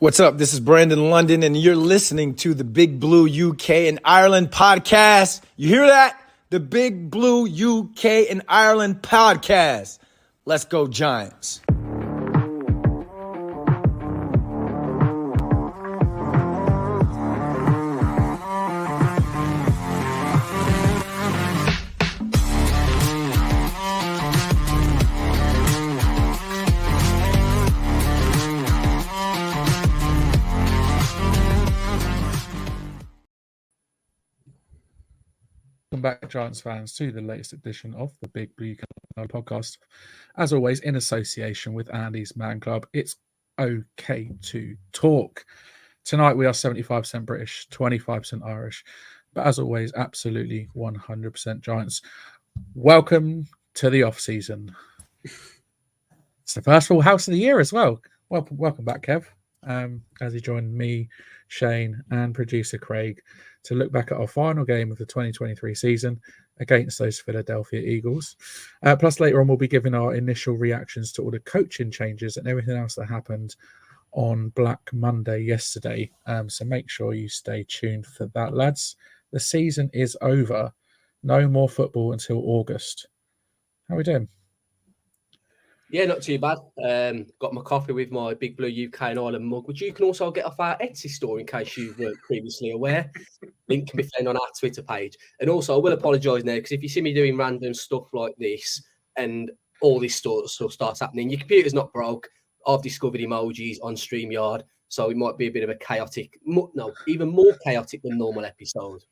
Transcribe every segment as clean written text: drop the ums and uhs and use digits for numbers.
What's up? This is Brandon London, and you're listening to the Big Blue UK and Ireland podcast. You hear that? The Big Blue UK and Ireland podcast. Let's go, Giants. Welcome back, Giants fans, to the latest edition of the Big Blue podcast. As always, in association with Andy's Man Club, it's okay to talk. Tonight we are 75% British, 25% Irish, but as always, absolutely 100% Giants. Welcome to the off season. It's the first full house of the year as well. Welcome back, Kev. As he joined me, Shane, and producer Craig to look back at our final game of the 2023 season against those Philadelphia Eagles. Plus, later on, we'll be giving our initial reactions to all the coaching changes and everything else that happened on Black Monday yesterday. So make sure you stay tuned for that, lads. The season is over. No more football until August. How are we doing? Yeah, not too bad. Got my coffee with my Big Blue UK and Ireland mug, which you can also get off our Etsy store in case you weren't previously aware. Link can be found on our Twitter page. And also, I will apologise now, because if you see me doing random stuff like this and all this sort of stuff starts happening, your computer's not broke. I've discovered emojis on StreamYard, so it might be a bit of a chaotic, even more chaotic than normal episode.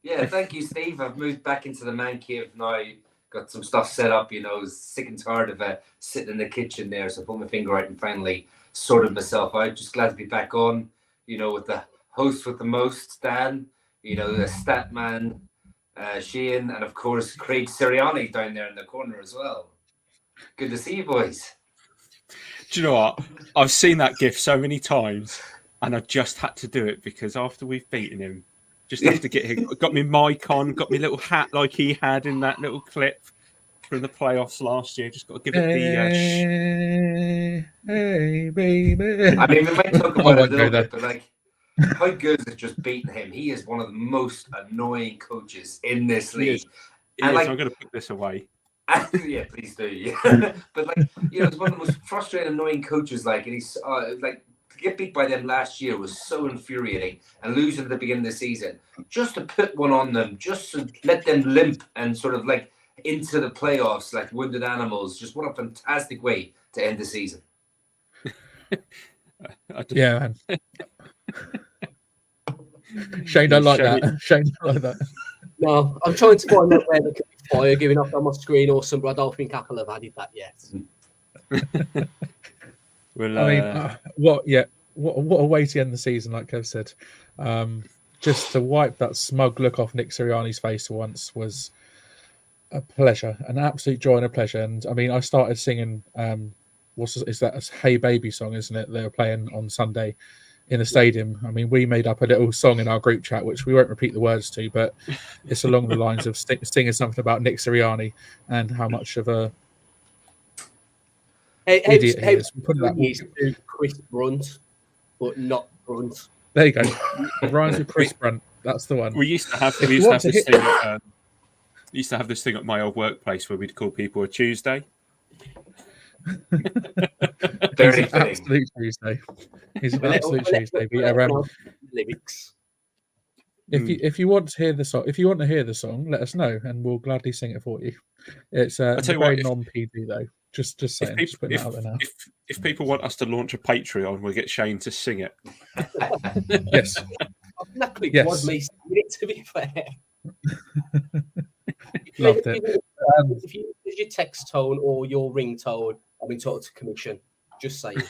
Yeah, thank you, Steve. I've moved back into the man cave now. Got some stuff set up, was sick and tired of sitting in the kitchen there. So I put my finger out and finally sorted myself out. Just glad to be back on, with the host with the most, Dan, the stat man, Shane, and of course, Craig Sirianni down there in the corner as well. Good to see you, boys. Do you know what? I've seen that GIF so many times, and I just had to do it because after we've beaten him, just have to get him. Got me mic on, got me little hat like he had in that little clip from the playoffs last year. Just got to give it the hey, baby. I mean, we might talk about it a little bit, but how good is it just beating him? He is one of the most annoying coaches in this league. And I'm going to put this away. Yeah, please do. Yeah. But it's one of the most frustrating, annoying coaches. And he's to get beat by them last year was so infuriating, and losing at the beginning of the season, just to put one on them, just to let them limp and sort of into the playoffs like wounded animals. Just what a fantastic way to end the season. Yeah, man. Shane don't like that. Shane don't like that. No, I'm trying to find out where there could be fire giving up on my screen or something. I don't think Apple have added that yet. What a way to end the season, like Kev said. Just to wipe that smug look off Nick Sirianni's face once was a pleasure, an absolute joy and a pleasure. And I mean, I started singing is that a Hey Baby song, isn't it? They were playing on Sunday in the stadium. I mean, we made up a little song in our group chat, which we won't repeat the words to, but it's along the lines of singing something about Nick Sirianni and how much of a idiot he is. Chris Brunt, but not Brunt. There you go. It rhymes with Chris Brunt. That's the one. We usst to have this thing at my old workplace where we'd call people a Tuesday. He's an absolute Tuesday. He's an absolute Tuesday. Lyrics. If you want to hear the song, let us know, and we'll gladly sing it for you. It's very non-PD though. Just saying. Just putting that out there now. If people want us to launch a Patreon, we'll get Shane to sing it. Yes. Yes. Was me singing it, to be fair. Loved it. If you use your text tone or your ringtone, I've been told to commission. Just saying.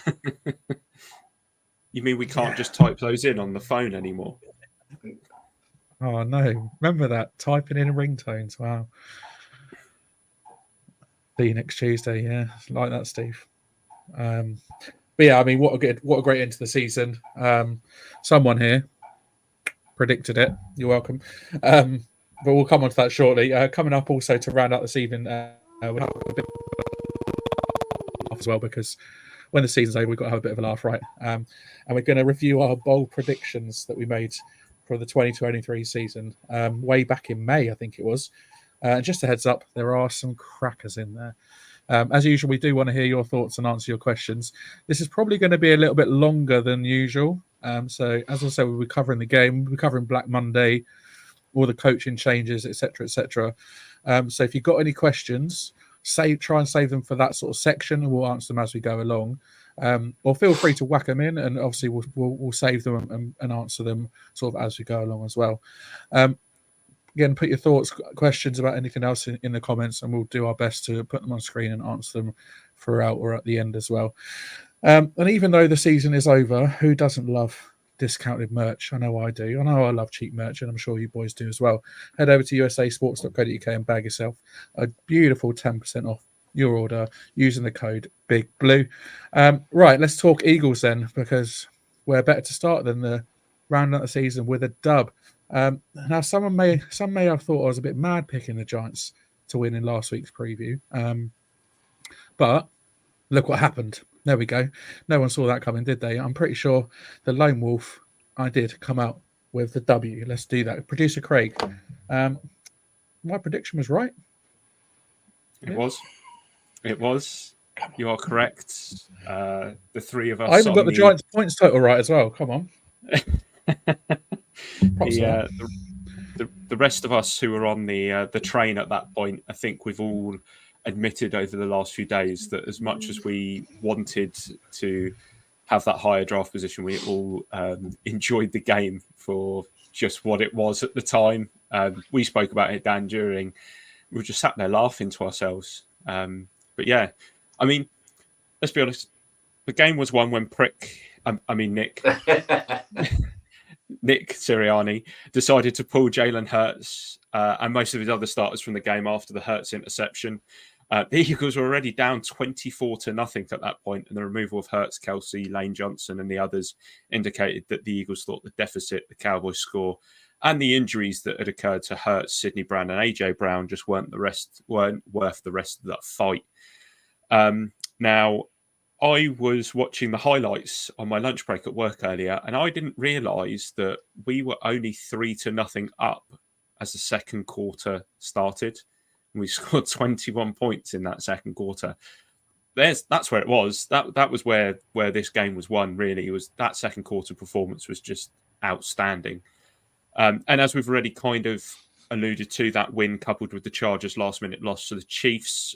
You mean we can't just type those in on the phone anymore? Oh no! Remember that typing in ringtones. Wow. See you next Tuesday. Yeah, like that, Steve. But yeah, I mean, what a great end to the season. Someone here predicted it. You're welcome. But we'll come on to that shortly. Coming up also to round out this evening, we'll have a bit as well, because when the season's over, we've got to have a bit of a laugh, right? And we're going to review our bold predictions that we made for the 2023 season way back in May, I think it was. Just a heads up, there are some crackers in there. As usual, we do want to hear your thoughts and answer your questions. This is probably going to be a little bit longer than usual. So, as I said, we'll be covering the game, we'll be covering Black Monday, all the coaching changes, etc., etc. So, if you've got any questions, try and save them for that sort of section, and we'll answer them as we go along. Or feel free to whack them in, and obviously we'll save them and answer them sort of as we go along as well. Again, put your thoughts, questions about anything else in the comments, and we'll do our best to put them on screen and answer them throughout or at the end as well. And even though the season is over, who doesn't love discounted merch? I know I do. I know I love cheap merch, and I'm sure you boys do as well. Head over to usasports.co.uk and bag yourself a beautiful 10% off your order using the code Big Blue. Right, let's talk Eagles then, because we're better to start than the round out the season with a dub. Now, some may have thought I was a bit mad picking the Giants to win in last week's preview, but look what happened. There we go. No one saw that coming, did they? I'm pretty sure the Lone Wolf, I did come out with the W. Let's do that. Producer Craig, my prediction was right. It was. You are correct. The three of us. I even got the Giants points total right as well. Come on. The rest of us who were on the train at that point, I think we've all admitted over the last few days that as much as we wanted to have that higher draft position, we all enjoyed the game for just what it was at the time. We spoke about it, Dan, we were just sat there laughing to ourselves. But yeah, I mean, let's be honest, the game was won when Nick Sirianni decided to pull Jalen Hurts and most of his other starters from the game after the Hurts interception. The Eagles were already down 24-0 at that point, and the removal of Hurts, Kelsey, Lane Johnson, and the others indicated that the Eagles thought the deficit, the Cowboys score, and the injuries that had occurred to Hurts, Sidney Brown, and AJ Brown just weren't worth the rest of that fight. Now, I was watching the highlights on my lunch break at work earlier, and I didn't realise that we were only 3-0 up as the second quarter started. We scored 21 points in that second quarter. That's where it was. That was where this game was won, really. It was that second quarter performance was just outstanding. And as we've already kind of alluded to, that win coupled with the Chargers' last-minute loss to the Chiefs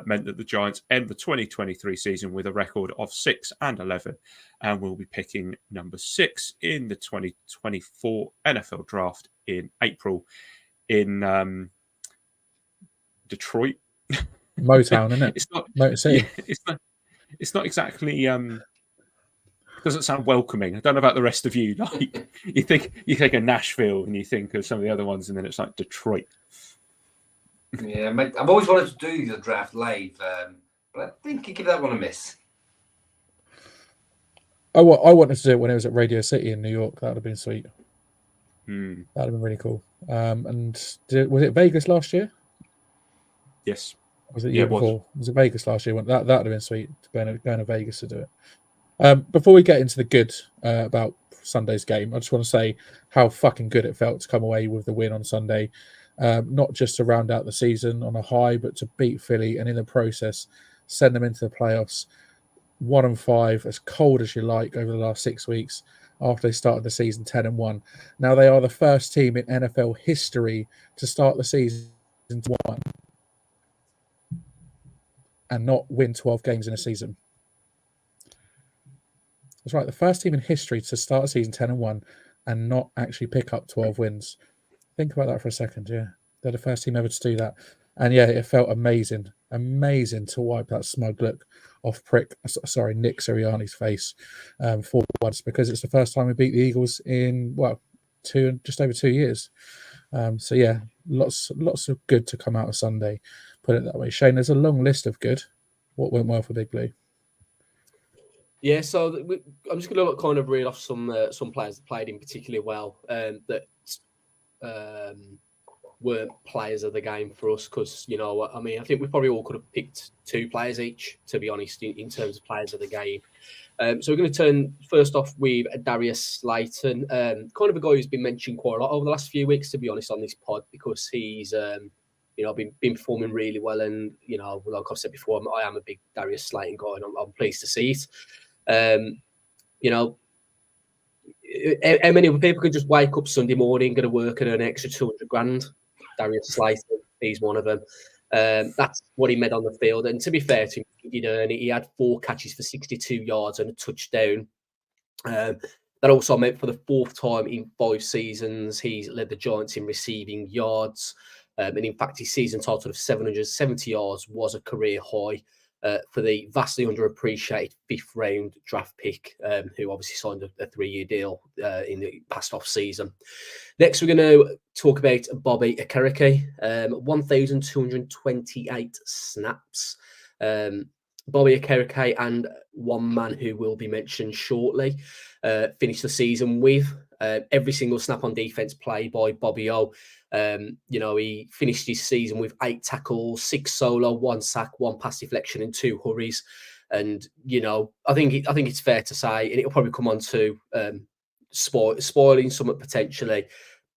meant that the Giants end the 2023 season with a record of 6-11, and will be picking number 6 in the 2024 NFL Draft in April in Detroit. Motown, isn't it? It's not Motor City. Yeah, it's not exactly doesn't sound welcoming. I don't know about the rest of you. Like you think of Nashville and you think of some of the other ones, and then it's like Detroit. Yeah, mate, I've always wanted to do the draft live, but I think you give that one a miss. I wanted to do it when it was at Radio City in New York. That would have been sweet. Hmm. That would have been really cool. And was it Vegas last year? Yes. Was it the year before? Was it Vegas last year? That would have been sweet, going to Vegas to do it. Before we get into the good about Sunday's game, I just want to say how fucking good it felt to come away with the win on Sunday. Not just to round out the season on a high, but to beat Philly and in the process send them into the playoffs 1-5, as cold as you like, over the last 6 weeks after they started the season 10-1. Now they are the first team in NFL history to start the season 1 and not win 12 games in a season. That's right, the first team in history to start a season 10-1 and not actually pick up 12 wins. Think about that for a second, yeah. They're the first team ever to do that. And yeah, it felt amazing to wipe that smug look off Nick Sirianni's face for once, because it's the first time we beat the Eagles in, just over 2 years. So yeah, lots of good to come out of Sunday, put it that way. Shane, there's a long list of good. What went well for Big Blue? Yeah, so I'm just going to kind of reel off some players that played in particularly well. weren't players of the game for us because, you know, I mean, I think we probably all could have picked 2 players each, to be honest, in terms of players of the game. So we're going to turn first off with Darius Lighten, kind of a guy who's been mentioned quite a lot over the last few weeks, to be honest, on this pod, because he's, you know, been performing really well. And, you know, like I've said before, I am a big Darius Lighten guy, and I'm pleased to see it. You know, how many people could just wake up Sunday morning, go to work, and earn an extra 200 grand? Darius Lighten, he's one of them. That's what he made on the field. And to be fair to him, he did earn it. He had 4 catches for 62 yards and a touchdown. That also meant for the 4th time in 5 seasons, he's led the Giants in receiving yards. And in fact, his season total of 770 yards was a career high for the vastly underappreciated 5th round draft pick, who obviously signed a 3-year deal in the past off season. Next, we're going to talk about Bobby Okereke, 1,228 snaps. Bobby Okereke and one man who will be mentioned shortly finished the season with every single snap on defense played by Bobby O. You know, he finished his season with 8 tackles, 6 solo, 1 sack, 1 pass deflection, and 2 hurries. And you know, I think it's fair to say, and it'll probably come on to spoiling somewhat potentially.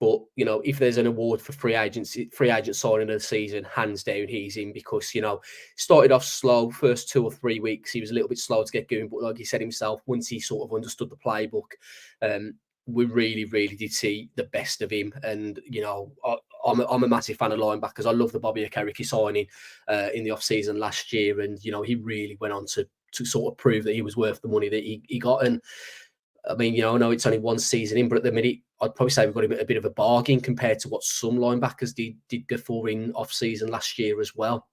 But you know, if there's an award for free agent signing of the season, hands down he's in, because you know, started off slow first 2 or 3 weeks. He was a little bit slow to get going, but like he said himself, once he sort of understood the playbook, we really did see the best of him. And you know, I'm a massive fan of linebackers. I love the Bobby Okereke signing in the off season last year, and you know, he really went on to sort of prove that he was worth the money that he got. And I mean, you know, I know it's only 1 season in, but at the minute, I'd probably say we've got a bit of a bargain compared to what some linebackers did go for in off-season last year as well.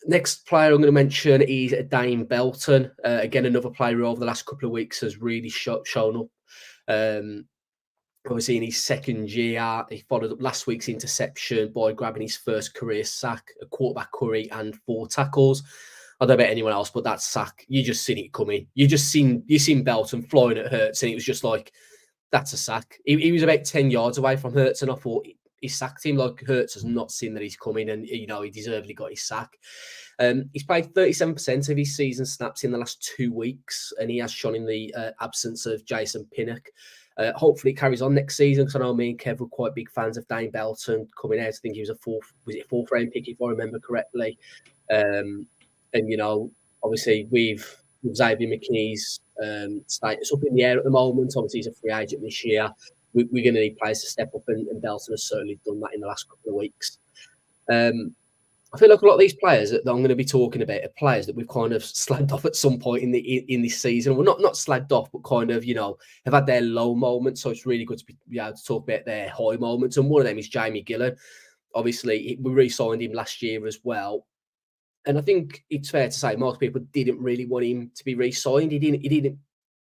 Next player I'm going to mention is Dane Belton. Again, another player who over the last couple of weeks has really shown up. Obviously, in his 2nd year, he followed up last week's interception by grabbing his first career sack, a quarterback curry, and 4 tackles. I don't know about anyone else, but that sack, you just seen it coming. You seen Belton flying at Hurts, and it was just like, that's a sack. He was about 10 yards away from Hurts, and I thought he sacked him. Like, Hurts has not seen that he's coming, and you know, he deservedly got his sack. He's played 37% of his season snaps in the last 2 weeks, and he has shown in the absence of Jason Pinnock. Hopefully it carries on next season, because I know me and Kev were quite big fans of Dane Belton coming out. I think he was a 4th round pick, if I remember correctly. And, you know, obviously with Xavier McKinney's status up in the air at the moment, obviously he's a free agent this year. We're going to need players to step up, and Belton has certainly done that in the last couple of weeks. I feel like a lot of these players that I'm going to be talking about are players that we've kind of slagged off at some point in this season. Well, not slagged off, but kind of, you know, have had their low moments. So it's really good to be able to talk about their high moments. And one of them is Jamie Gillen. Obviously, we re-signed him last year as well. And I think it's fair to say most people didn't really want him to be re-signed. He didn't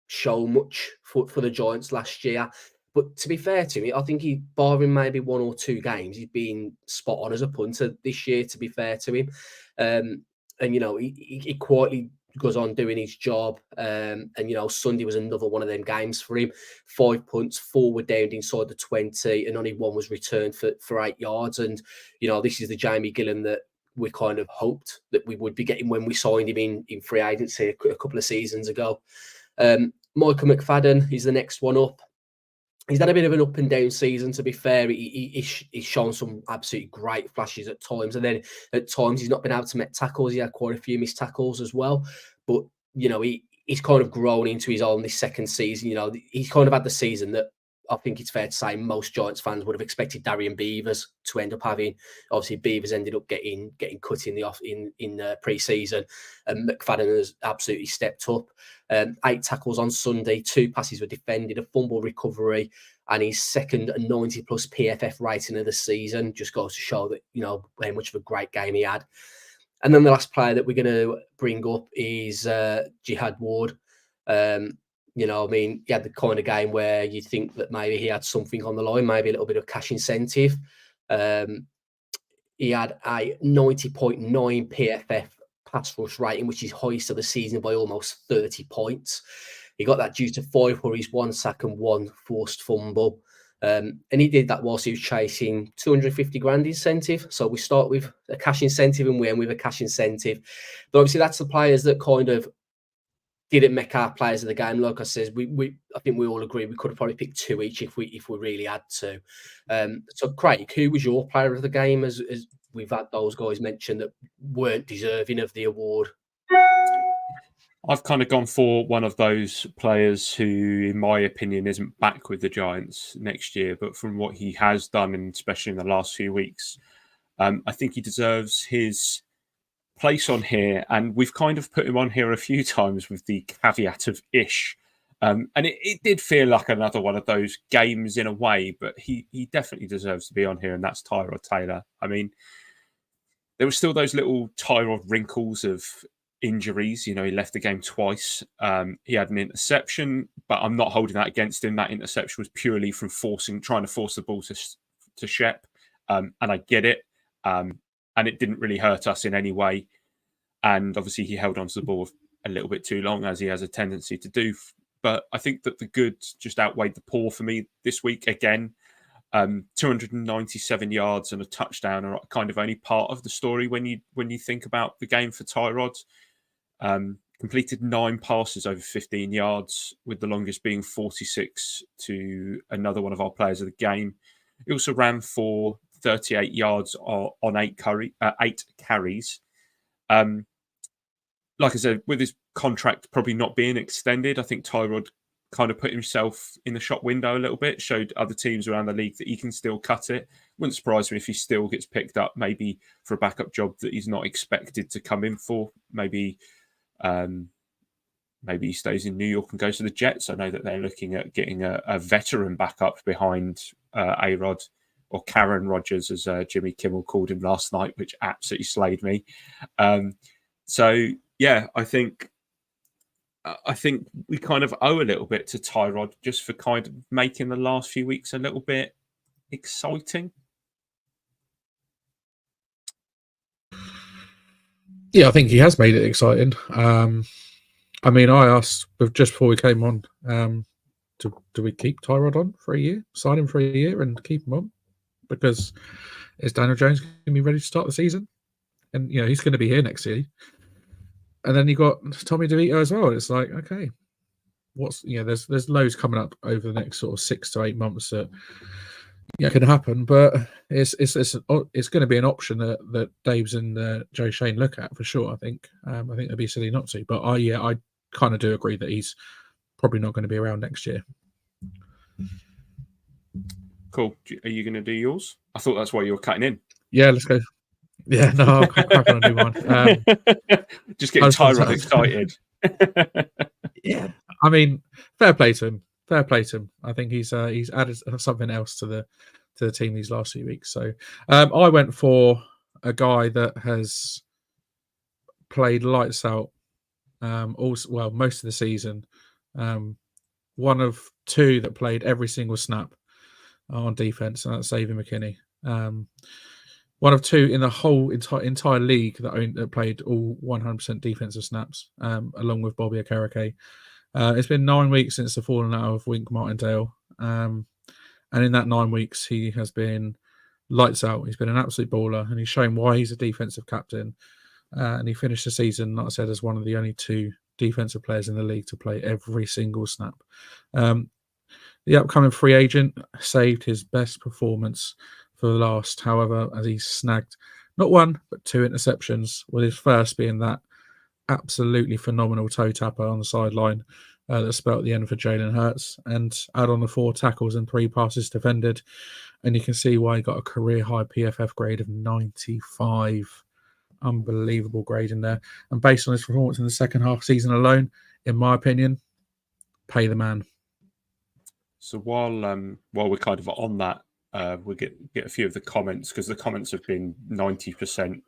show much for the Giants last year. But to be fair to me, I think he, barring maybe 1 or 2 games, he's been spot on as a punter this year, to be fair to him. And, you know, he quietly goes on doing his job. And, you know, Sunday was another one of them games for him. 5 punts, 4 were downed inside the 20, and only 1 was returned for 8 yards. And, you know, this is the Jamie Gillen that we kind of hoped that we would be getting when we signed him in free agency a couple of seasons ago. Michael McFadden is the next one up. He's had a bit of an up and down season, to be fair. He's shown some absolutely great flashes at times, and then at times he's not been able to make tackles. He had quite a few missed tackles as well. But, you know, he's kind of grown into his own this 2nd season. You know, he's kind of had the season that I think it's fair to say most Giants fans would have expected Darian Beavers to end up having. Obviously, Beavers ended up getting cut in pre-season, and McFadden has absolutely stepped up. 8 tackles on Sunday, 2 passes were defended, a fumble recovery, and his 2nd 90-plus PFF rating of the season. Just goes to show that, you know, how much of a great game he had. And then the last player that we're going to bring up is Jihad Ward. You know, I mean, he had the kind of game where you'd think that maybe he had something on the line, maybe a little bit of cash incentive. He had a 90.9 PFF pass rush rating, which is highest of the season by almost 30 points. He got that due to 5 hurries, 1 sack, and 1 forced fumble. And he did that whilst he was chasing 250 grand incentive. So we start with a cash incentive and we end with a cash incentive. But obviously that's the players that kind of didn't make our players of the game. Like I said, I think we all agree we could have probably picked 2 each if we really had to. So Craig, who was your player of the game as we've had those guys mentioned that weren't deserving of the award? I've kind of gone for one of those players who, in my opinion, isn't back with the Giants next year, but from what he has done, and especially in the last few weeks, I think he deserves his place on here. And we've kind of put him on here a few times with the caveat of ish. And it did feel like another one of those games in a way, but he definitely deserves to be on here, and that's Tyrod Taylor. I mean, there were still those little Tyrod wrinkles of injuries. You know, he left the game twice. He had an interception, but I'm not holding that against him. That interception was purely from trying to force the ball to Shep. And I get it. And it didn't really hurt us in any way. And obviously he held onto the ball a little bit too long, as he has a tendency to do. But I think that the good just outweighed the poor for me this week again. 297 yards and a touchdown are kind of only part of the story when you think about the game for Tyrod. Completed 9 passes over 15 yards, with the longest being 46 to another one of our players of the game. He also ran for 38 yards on 8 carries. Like I said, with his contract probably not being extended, I think Tyrod kind of put himself in the shop window a little bit, showed other teams around the league that he can still cut it. Wouldn't surprise me if he still gets picked up, maybe for a backup job that he's not expected to come in for. Maybe he stays in New York and goes to the Jets. I know that they're looking at getting a veteran backup behind A-Rod, or Karen Rodgers, as Jimmy Kimmel called him last night, which absolutely slayed me. So, yeah, I think we kind of owe a little bit to Tyrod just for kind of making the last few weeks a little bit exciting. Yeah, I think he has made it exciting. I mean, I asked just before we came on, do we keep Tyrod on for a year, sign him for a year and keep him on? Because is Daniel Jones going to be ready to start the season? And, you know, he's going to be here next year. And then you got Tommy DeVito as well. It's like, okay, there's loads coming up over the next sort of 6 to 8 months that can happen, but it's going to be an option that Dave's and Joe Shane look at for sure. I think it'd be silly not to. But I kind of do agree that he's probably not going to be around next year. Cool. Are you going to do yours? I thought that's why you were cutting in. Yeah, let's go. Yeah, no, I'll crack on and do mine. Just getting Tyrod excited. Yeah, I mean, fair play to him. I think he's added something else to the team these last few weeks. So I went for a guy that has played lights out most of the season. One of 2 that played every single snap on defense, and that's Xavier McKinney. One of 2 in the whole entire league that played all 100% defensive snaps, along with Bobby Okereke. It's been 9 weeks since the falling out of Wink Martindale. And in that 9 weeks, he has been lights out. He's been an absolute baller, and he's shown why he's a defensive captain. And he finished the season, like I said, as one of the only 2 defensive players in the league to play every single snap. The upcoming free agent saved his best performance for the last, however, as he snagged not 1, but 2 interceptions, with his first being that absolutely phenomenal toe tapper on the sideline that spelled the end for Jalen Hurts, and add on the 4 tackles and 3 passes defended, and you can see why he got a career-high PFF grade of 95. Unbelievable grade in there. And based on his performance in the second half season alone, in my opinion, pay the man. So while we're kind of on that, we'll get a few of the comments, because the comments have been 90%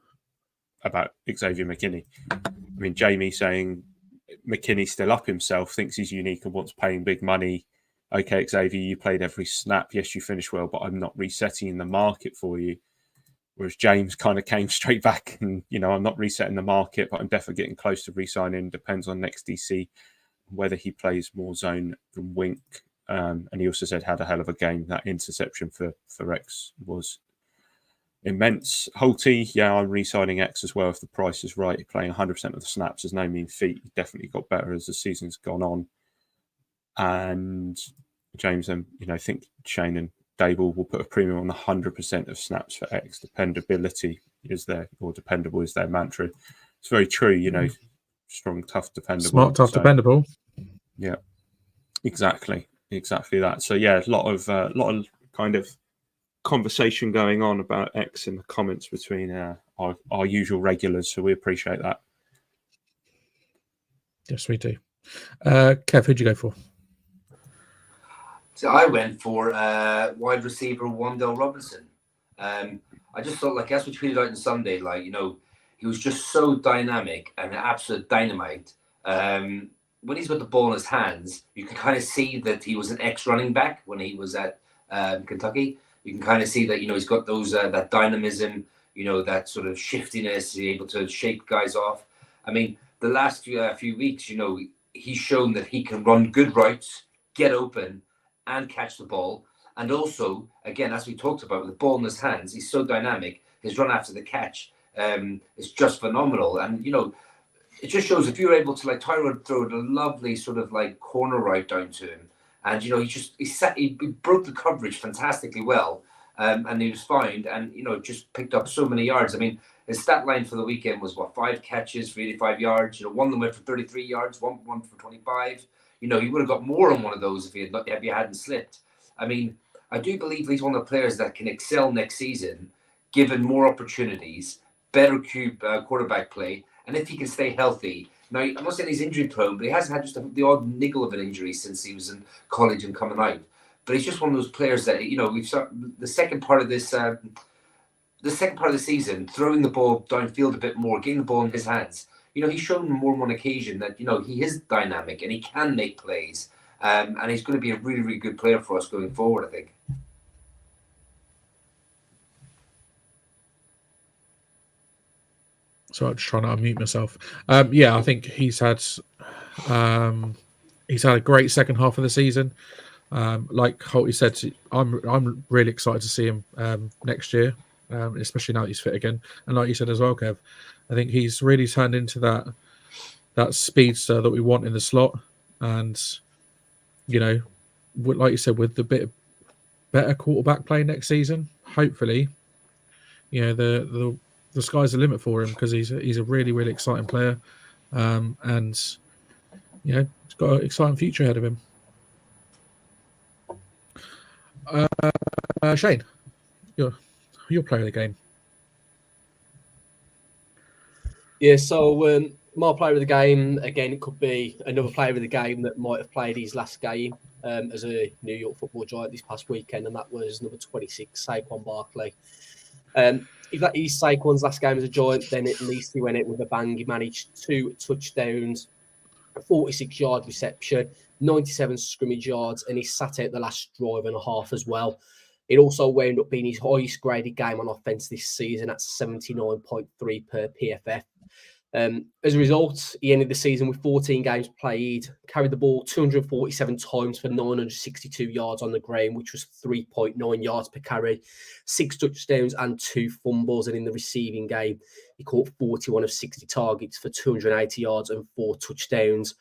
about Xavier McKinney. I mean, Jamie saying McKinney's still up himself, thinks he's unique and wants paying big money. Okay, Xavier, you played every snap. Yes, you finished well, but I'm not resetting the market for you. Whereas James kind of came straight back and, I'm not resetting the market, but I'm definitely getting close to re-signing. Depends on next DC, whether he plays more zone than Wink. And he also said had a hell of a game. That interception for X was immense. Holty, yeah, I'm re-signing X as well if the price is right. Playing 100% of the snaps is no mean feat. He definitely got better as the season's gone on. And James, I think Shane and Dable will put a premium on 100% of snaps for X. Dependability is dependable is their mantra. It's very true, strong, tough, dependable. Smart, tough, dependable. Yeah, exactly that. So yeah, a lot of kind of conversation going on about X in the comments between our usual regulars. So we appreciate that. Yes, we do. Kev, who'd you go for? So I went for wide receiver Wandale Robinson. I just thought, as we tweeted out on Sunday, he was just so dynamic and an absolute dynamite. When he's got the ball in his hands, you can kind of see that he was an ex-running back when he was at Kentucky. You can kind of see that, he's got those that dynamism, that sort of shiftiness, he's able to shake guys off. I mean, the last few weeks, he's shown that he can run good routes, get open, and catch the ball. And also, again, as we talked about, with the ball in his hands, he's so dynamic. His run after the catch is just phenomenal. And, it just shows if you're able to, Tyrod throw a lovely sort of corner route down to him. And, he broke the coverage fantastically well. And he was found and, just picked up so many yards. I mean, his stat line for the weekend was 5 catches for 85 yards. One of them went for 33 yards, one for 25. He would have got more on one of those if he hadn't slipped. I mean, I do believe he's one of the players that can excel next season, given more opportunities, better quarterback play, and if he can stay healthy. Now, I'm not saying he's injury prone, but he hasn't had just the odd niggle of an injury since he was in college and coming out. But he's just one of those players that we've saw the second part of this, the second part of the season, throwing the ball downfield a bit more, getting the ball in his hands. He's shown more than one occasion that he is dynamic and he can make plays, and he's going to be a really, really good player for us going forward, I think. So I'm just trying to unmute myself. Yeah, I think he's had a great second half of the season. Like Holty said, I'm really excited to see him next year, especially now that he's fit again. And like you said as well, Kev, I think he's really turned into that speedster that we want in the slot. And like you said, with the bit better quarterback play next season, hopefully, the sky's the limit for him because he's a really, really exciting player, and he's got an exciting future ahead of him. Shane, your player of the game. Yeah, so my player of the game, again, it could be another player of the game that might have played his last game as a New York Football Giant this past weekend, and that was number 26, Saquon Barkley. If that is Saquon's last game as a Giant, then at least he went out with a bang. He managed 2 touchdowns, a 46-yard reception, 97 scrimmage yards, and he sat out the last drive and a half as well. It also wound up being his highest graded game on offense this season at 79.3 per PFF. As a result, he ended the season with 14 games played, carried the ball 247 times for 962 yards on the ground, which was 3.9 yards per carry, 6 touchdowns and 2 fumbles. And in the receiving game, he caught 41 of 60 targets for 280 yards and 4 touchdowns.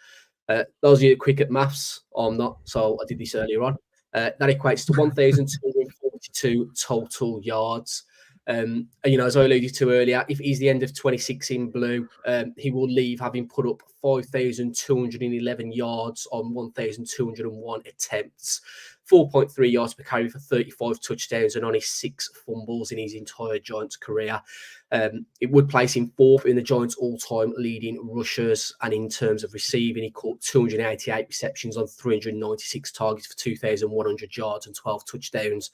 Those of you quick at maths, I'm not, so I did this earlier on. That equates to 1,242 total yards. And, as I alluded to earlier, if he's the end of 26 in blue, he will leave having put up 5,211 yards on 1,201 attempts, 4.3 yards per carry for 35 touchdowns and only 6 fumbles in his entire Giants career. It would place him 4th in the Giants' all-time leading rushers, and in terms of receiving, he caught 288 receptions on 396 targets for 2,100 yards and 12 touchdowns.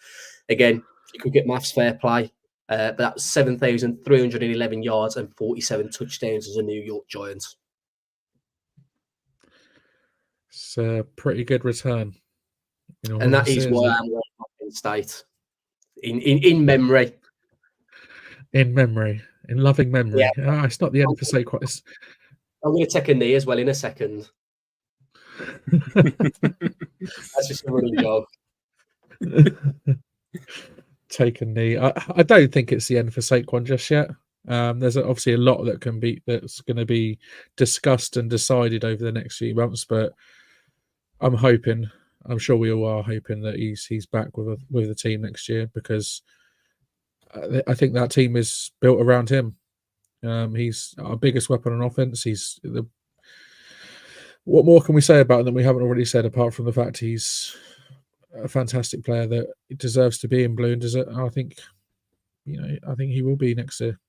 Again, you could get maths fair play. But that was 7,311 yards and 47 touchdowns as a New York Giants. It's a pretty good return. And that is why I'm going Penn State. In memory. In memory. In loving memory. Yeah. It's not the end for Saquon. I'm going to take a knee as well in a second. That's just a running joke. Take a knee. I don't think it's the end for Saquon just yet. There's obviously a lot that's going to be discussed and decided over the next few months, but I'm sure we all are hoping that he's back with the team next year, because I think that team is built around him. He's our biggest weapon on offense. What more can we say about him that we haven't already said, apart from the fact he's a fantastic player that deserves to be in blue, and I think he will be next year.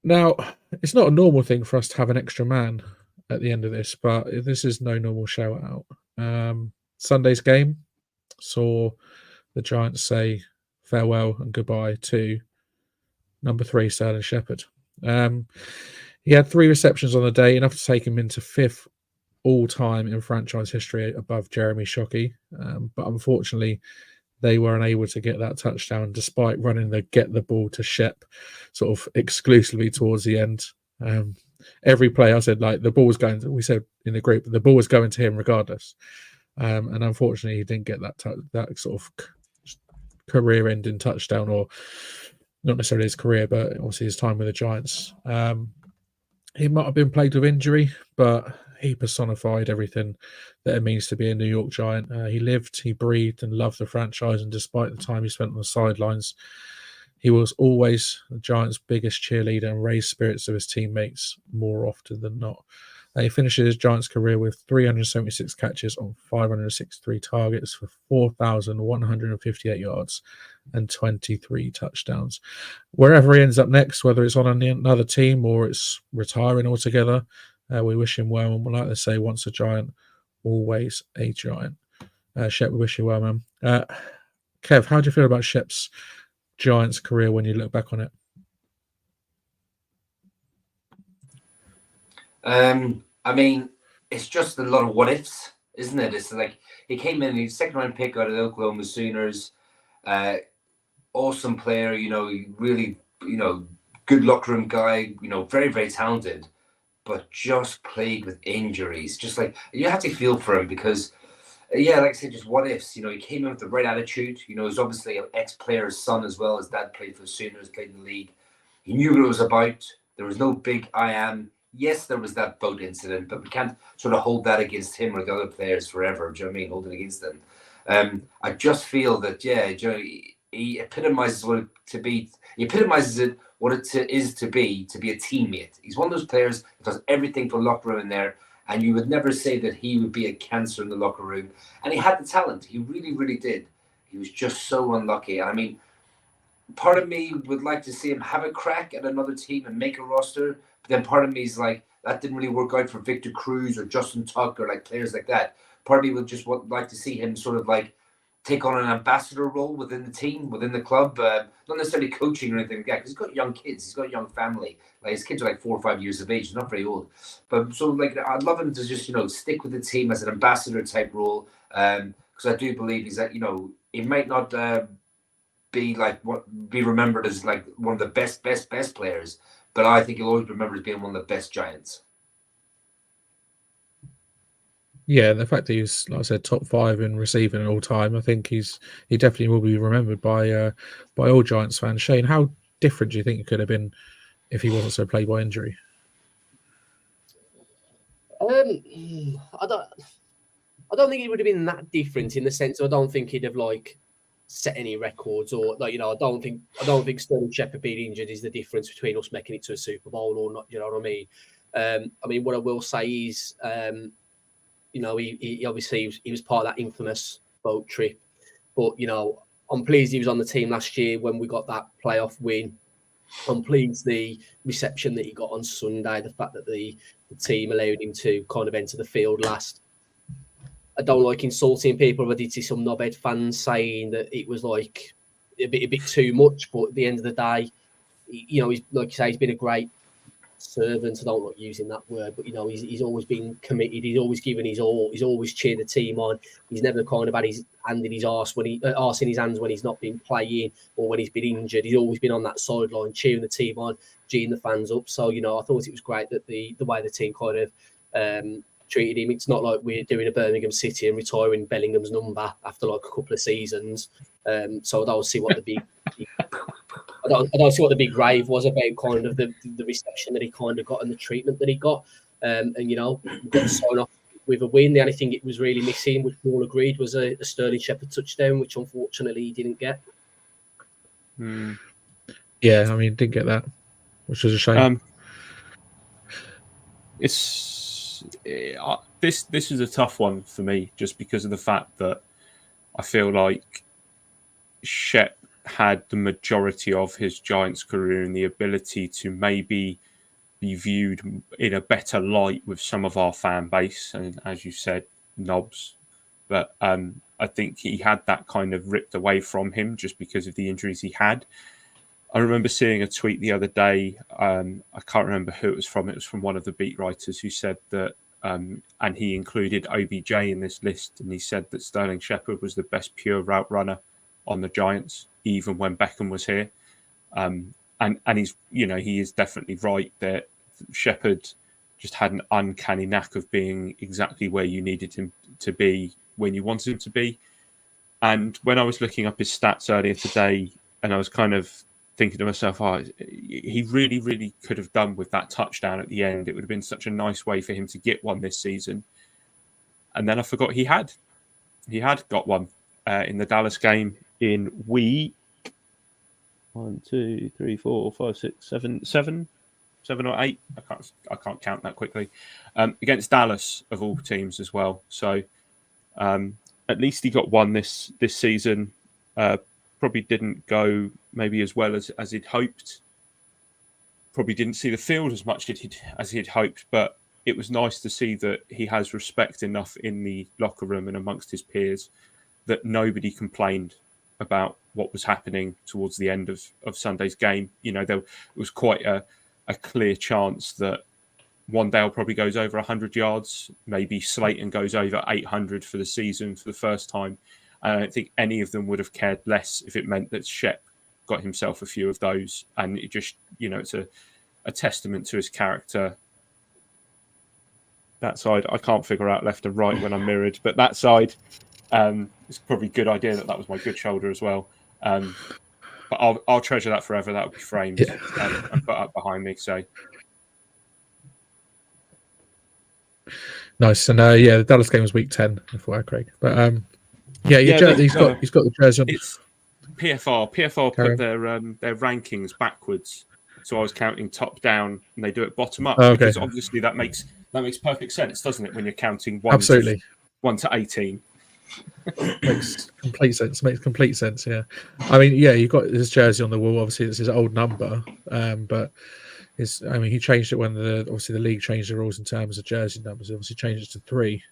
Now, it's not a normal thing for us to have an extra man at the end of this, but this is no normal shout out. Sunday's game saw the Giants say farewell and goodbye to number 3, Sterling Shepard. He had 3 receptions on the day, enough to take him into 5th all-time in franchise history above Jeremy Shockey. But unfortunately, they were unable to get that touchdown despite running the get the ball to Shep sort of exclusively towards the end. Every play I said, like, the ball was going to, we said in the group, the ball was going to him regardless. And unfortunately, he didn't get that sort of career-ending touchdown, or not necessarily his career, but obviously his time with the Giants. He might have been plagued with injury, but he personified everything that it means to be a New York Giant. He lived, he breathed, and loved the franchise. And despite the time he spent on the sidelines, he was always the Giants' biggest cheerleader and raised spirits of his teammates more often than not. He finishes his Giants career with 376 catches on 563 targets for 4,158 yards and 23 touchdowns. Wherever he ends up next, whether it's on another team or it's retiring altogether, we wish him well. And we like to say, once a Giant, always a Giant. Shep, we wish you well, man. Kev, how do you feel about Shep's Giants career when you look back on it? I mean, it's just a lot of what ifs, isn't it? It's like he came in, he's 2nd round pick out of the Oklahoma Sooners. Awesome player, really, good locker room guy, very, very talented, but just plagued with injuries. Just like, you have to feel for him because, like I said, just what ifs. He came in with the right attitude. He's obviously an ex-player's son as well. His dad played for the Sooners, played in the league. He knew what it was about. There was no big I am. Yes, there was that boat incident, but we can't sort of hold that against him or the other players forever. Do you know what I mean? Hold it against them. I just feel that, he epitomizes what it is to be a teammate. He's one of those players that does everything for the locker room in there, and you would never say that he would be a cancer in the locker room. And he had the talent. He really, really did. He was just so unlucky. I mean, part of me would like to see him have a crack at another team and make a roster. But then part of me is like, that didn't really work out for Victor Cruz or Justin Tuck or like players like that. Part of me would just like to see him sort of like take on an ambassador role within the team, within the club, not necessarily coaching or anything like that, because he's got young kids, he's got a young family. Like, his kids are like 4 or 5 years of age, they're not very old. But so like, I'd love him to just, stick with the team as an ambassador type role, because I do believe he's that, he might not be remembered as like one of the best players, but I think he'll always be remembered as being one of the best Giants. Yeah, the fact that he's, like I said, top 5 in receiving all time, I think he definitely will be remembered by all Giants fans. Shane, how different do you think it could have been if he wasn't so plagued by injury? I don't think it would have been that different, in the sense of, I don't think he'd have like set any records, or like, I don't think Sterling Shepard being injured is the difference between us making it to a Super Bowl or not. You know what I mean? I mean, what I will say is, he obviously he was part of that infamous boat trip, but I'm pleased he was on the team last year when we got that playoff win. I'm pleased the reception that he got on Sunday, the fact that the team allowed him to kind of enter the field last. I don't like insulting people, but I did see some knobhead fans saying that it was like a bit too much. But at the end of the day, he's, like you say, he's been a great servant. I don't like using that word, but he's always been committed. He's always given his all. He's always cheered the team on. He's never kind of had his hand in his arse arse in his hands when he's not been playing or when he's been injured. He's always been on that sideline, cheering the team on, geeing the fans up. So I thought it was great that the way the team kind of treated him. It's not like we're doing a Birmingham City and retiring Bellingham's number after like a couple of seasons. So I don't see what the big I don't see what the big rave was about, kind of the reception that he kind of got and the treatment that he got. And we got to sign off with a win. The only thing it was really missing, which we all agreed, was a Sterling Shepherd touchdown, which unfortunately he didn't get. Yeah, I mean, didn't get that, which was a shame. This is a tough one for me, just because of the fact that I feel like Shep had the majority of his Giants career and the ability to maybe be viewed in a better light with some of our fan base, and as you said, knobs. But I think he had that kind of ripped away from him just because of the injuries he had. I remember seeing a tweet the other day. I can't remember who it was from. It was from one of the beat writers who said that, and he included OBJ in this list, and he said that Sterling Shepherd was the best pure route runner on the Giants, even when Beckham was here. And he's, he is definitely right that Shepherd just had an uncanny knack of being exactly where you needed him to be when you wanted him to be. And when I was looking up his stats earlier today, and I was kind of thinking to myself, he really, really could have done with that touchdown at the end. It would have been such a nice way for him to get one this season. And then I forgot he had got one in the Dallas game in week 1, 2, 3, 4, 5, 6, 7 or 8. I can't count that quickly. Against Dallas of all teams as well. So at least he got one this season. Probably didn't go maybe as well as he'd hoped. Probably didn't see the field as much as he'd hoped, but it was nice to see that he has respect enough in the locker room and amongst his peers that nobody complained about what was happening towards the end of Sunday's game. There was quite a clear chance that Wandale probably goes over 100 yards. Maybe Slayton goes over 800 for the season for the first time. I don't think any of them would have cared less if it meant that Shep got himself a few of those. And it just, it's a testament to his character. That side, I can't figure out left and right when I'm mirrored, but that side, it's probably a good idea that was my good shoulder as well. But I'll treasure that forever. That will be framed and put up behind me. So nice. And the Dallas game was week 10 before Craig. But he's got the jersey on. It's PFR. PFR put their rankings backwards. So I was counting top down, and they do it bottom up because obviously that makes perfect sense, doesn't it? When you're counting 1 to 18. Makes complete sense. Yeah, I mean, you've got his jersey on the wall. Obviously, it's his old number, but he changed it when the league changed the rules in terms of jersey numbers. He obviously changed it to 3.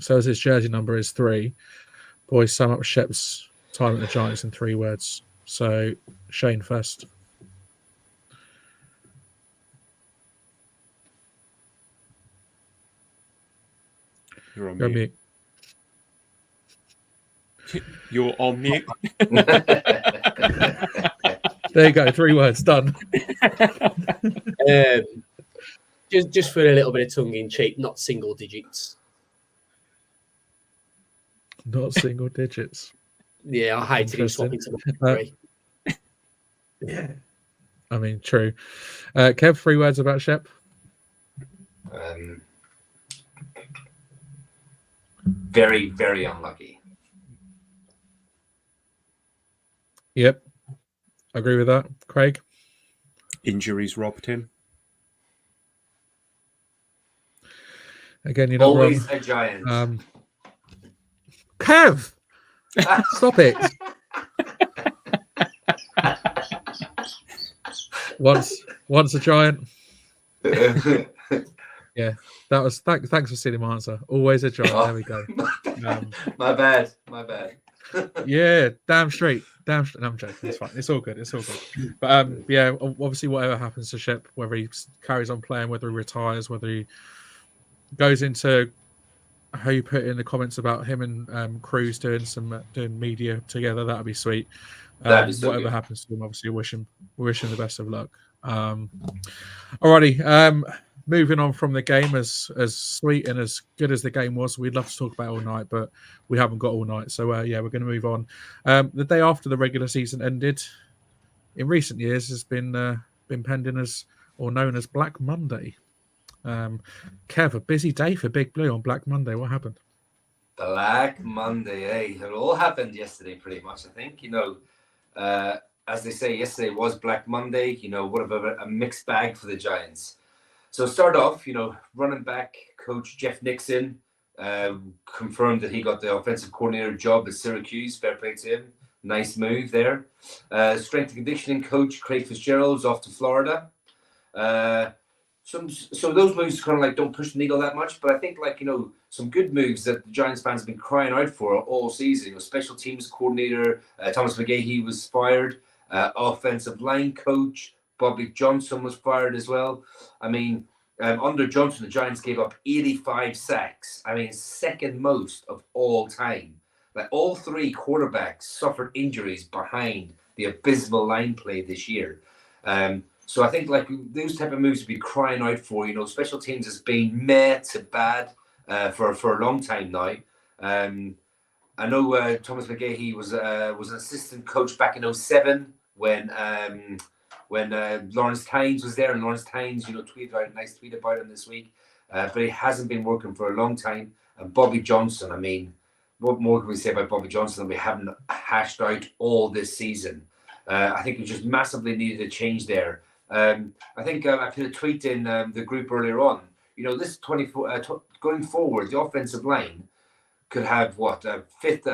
So as his jersey number is 3, boys, sum up Shep's time at the Giants in 3 words. So Shane first. You're on mute. You're on mute. There you go. 3 words done. Just for a little bit of tongue in cheek, not single digits. Not single digits. Yeah, I hated him swapping to the 3. Yeah, I mean, true. Kev, 3 words about Shep. Very, very unlucky. Yep, I agree with that. Craig? Injuries robbed him. Again, you're not always wrong. A Giant. Kev! Stop it. Once a Giant. Yeah, that was. Thanks for seeing my answer. Always a Giant. There we go. My bad. Yeah, damn straight. Damn straight. No, I'm joking. It's fine. It's all good. It's all good. But yeah, obviously, whatever happens to Shep, whether he carries on playing, whether he retires, whether he goes into how you put in the comments about him and Cruz doing media together, that'd be sweet. That'd be so Whatever good. happens to him, obviously, we wish him the best of luck. Alrighty. Moving on from the game, as sweet and as good as the game was, we'd love to talk about it all night, but we haven't got all night. So yeah, we're going to move on. The day after the regular season ended, in recent years, has been pending as or known as Black Monday. Kev, a busy day for Big Blue on Black Monday. What happened? Black Monday, eh? It all happened yesterday, pretty much. I think, as they say, yesterday was Black Monday. What about a mixed bag for the Giants? So start off, running back coach Jeff Nixon confirmed that he got the offensive coordinator job at Syracuse. Fair play to him. Nice move there. Strength and conditioning coach Craig Fitzgerald's off to Florida. So those moves kind of like don't push the needle that much, but I think some good moves that the Giants fans have been crying out for all season. Special teams coordinator Thomas McGahee was fired. Offensive line coach Bobby Johnson was fired as well. I mean, under Johnson, the Giants gave up 85 sacks. I mean, second most of all time. Like all three quarterbacks suffered injuries behind the abysmal line play this year. So I think those type of moves would be crying out for. Special teams has been meh to bad for a long time now. I know Thomas McGahee was an assistant coach back in 2007 when Lawrence Tynes was there, and Lawrence Tynes, tweeted out a nice tweet about him this week. But he hasn't been working for a long time. And Bobby Johnson, I mean, what more can we say about Bobby Johnson that we haven't hashed out all this season? I think we just massively needed a change there. I think I put a tweet in the group earlier on. This going forward, the offensive line could have what fifth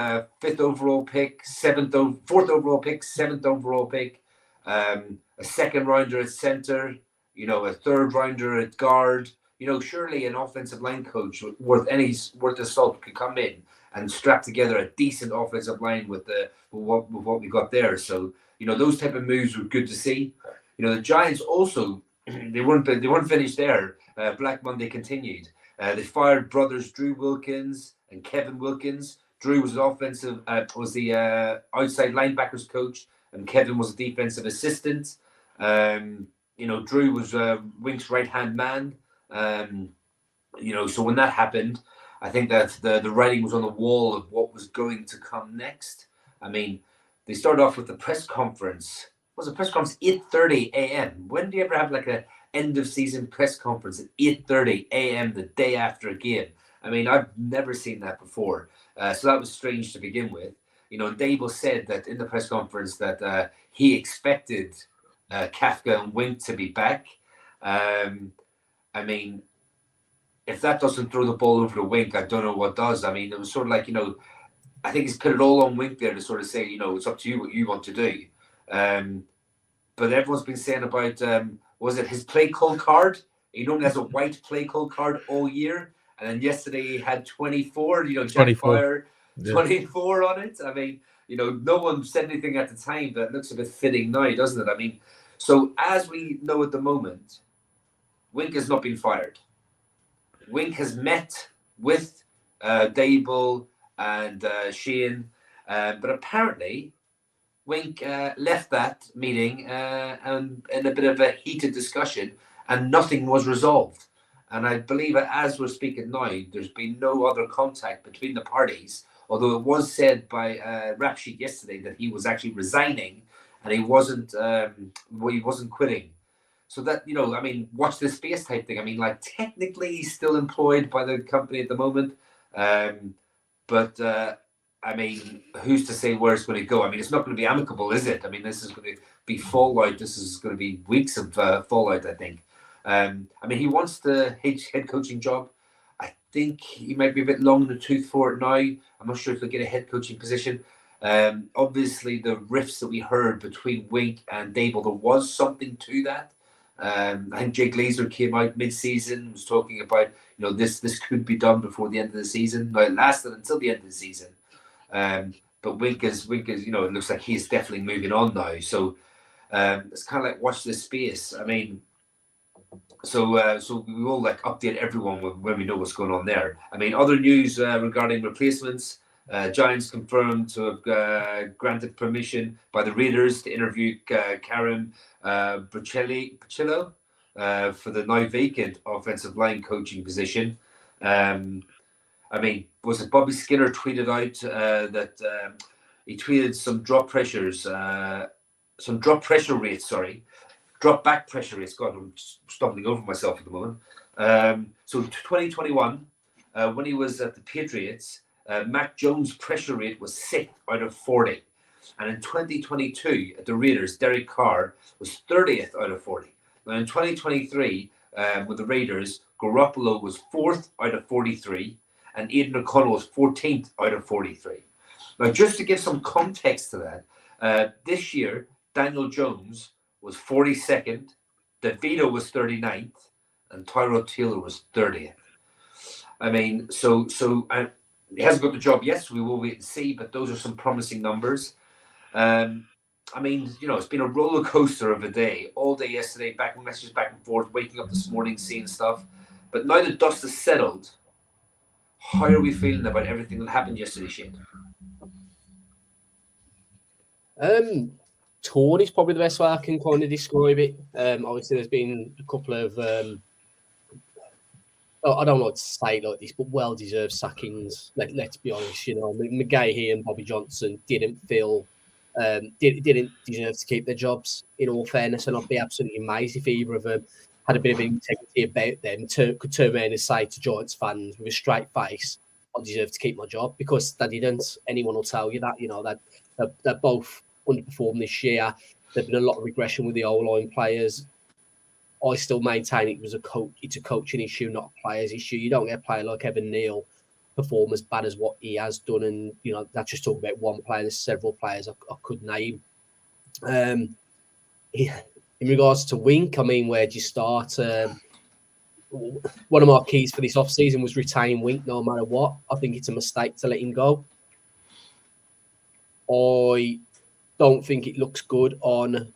overall pick, fourth overall pick, seventh overall pick, a second rounder at center, a third rounder at guard. Surely an offensive line coach worth a salt could come in and strap together a decent offensive line with what we got there. So those type of moves were good to see. The Giants also they weren't finished there. Black Monday continued. They fired brothers Drew Wilkins and Kevin Wilkins. Drew was the outside linebackers coach, and Kevin was a defensive assistant. Drew was Wink's right hand man. So when that happened, I think that the writing was on the wall of what was going to come next. I mean, they started off with the press conference. Was a press conference 8:30 a.m. When do you ever have a end of season press conference at 8:30 a.m. the day after a game? I mean, I've never seen that before. So that was strange to begin with. And Dable said that in the press conference that he expected Kafka and Wink to be back. I mean, if that doesn't throw the ball over to Wink, I don't know what does. I mean, it was sort of I think he's put it all on Wink there to sort of say, it's up to you what you want to do. But everyone's been saying about, was it his play call card? He normally has a white play call card all year. And then yesterday he had 24, Jack 24. Fire, 24 on it. I mean, no one said anything at the time, but it looks a bit fitting now, doesn't it? I mean, so as we know at the moment, Wink has not been fired. Wink has met with Dable and Sheehan, but apparently Wink left that meeting and in a bit of a heated discussion, and nothing was resolved. And I believe that as we're speaking now, there's been no other contact between the parties, although it was said by Rap Sheet yesterday that he was actually resigning and he wasn't quitting. So that, I mean, watch this space type thing. I mean, technically he's still employed by the company at the moment. But I mean, who's to say where it's going to go? I mean, it's not going to be amicable, is it? I mean, this is going to be fallout. This is going to be weeks of fallout, I think. I mean, he wants the head coaching job. I think he might be a bit long in the tooth for it now. I'm not sure if he'll get a head coaching position. Obviously, the riffs that we heard between Wink and Dable, there was something to that. I think Jay Glazer came out mid-season, was talking about, this could be done before the end of the season. Now, it lasted until the end of the season. but Wink is, you know, it looks like he's definitely moving on now. So it's kind of like watch this space. I mean, so we will like update everyone when we know what's going on there. I mean, other news regarding replacements. Giants confirmed to have granted permission by the Raiders to interview Karen Burchillo for the now vacant offensive line coaching position. I mean, was it Bobby Skinner tweeted out that he tweeted some drop pressure rates, drop back pressure rates. God, I'm stumbling over myself at the moment. So 2021, when he was at the Patriots, Mac Jones' pressure rate was 6th out of 40. And in 2022, at the Raiders, Derek Carr was 30th out of 40. Now in 2023, with the Raiders, Garoppolo was 4th out of 43, and Aidan O'Connell was 14th out of 43. Now, just to give some context to that, this year, Daniel Jones was 42nd, DeVito was 39th, and Tyrod Taylor was 30th. I mean, so he hasn't got the job yet, so we will wait and see, but those are some promising numbers. I mean, you know, it's been a roller coaster of a day, all day yesterday, messages back and forth, waking up this morning, seeing stuff. But now the dust has settled, how are we feeling about everything that happened yesterday, Shane? Torn is probably the best way I can kind of describe it. Obviously, there's been a couple of, I don't like to say it like this, but well-deserved sackings. Let's be honest, you know, McGahey and Bobby Johnson didn't deserve to keep their jobs, in all fairness, and I'd be absolutely amazed if either of them had a bit of integrity about them, could turn around and say to Giants fans with a straight face, I deserve to keep my job, because they didn't. Anyone will tell you that, you know, that they're both underperformed this year. There's been a lot of regression with the O-line players. I still maintain it's a coaching issue, not a players issue. You don't get a player like Evan Neal perform as bad as what he has done, and you know, that's just talking about one player. There's several players I could name. In regards to Wink, I mean, where do you start? One of my keys for this offseason was retain Wink no matter what. I think it's a mistake to let him go. I don't think it looks good on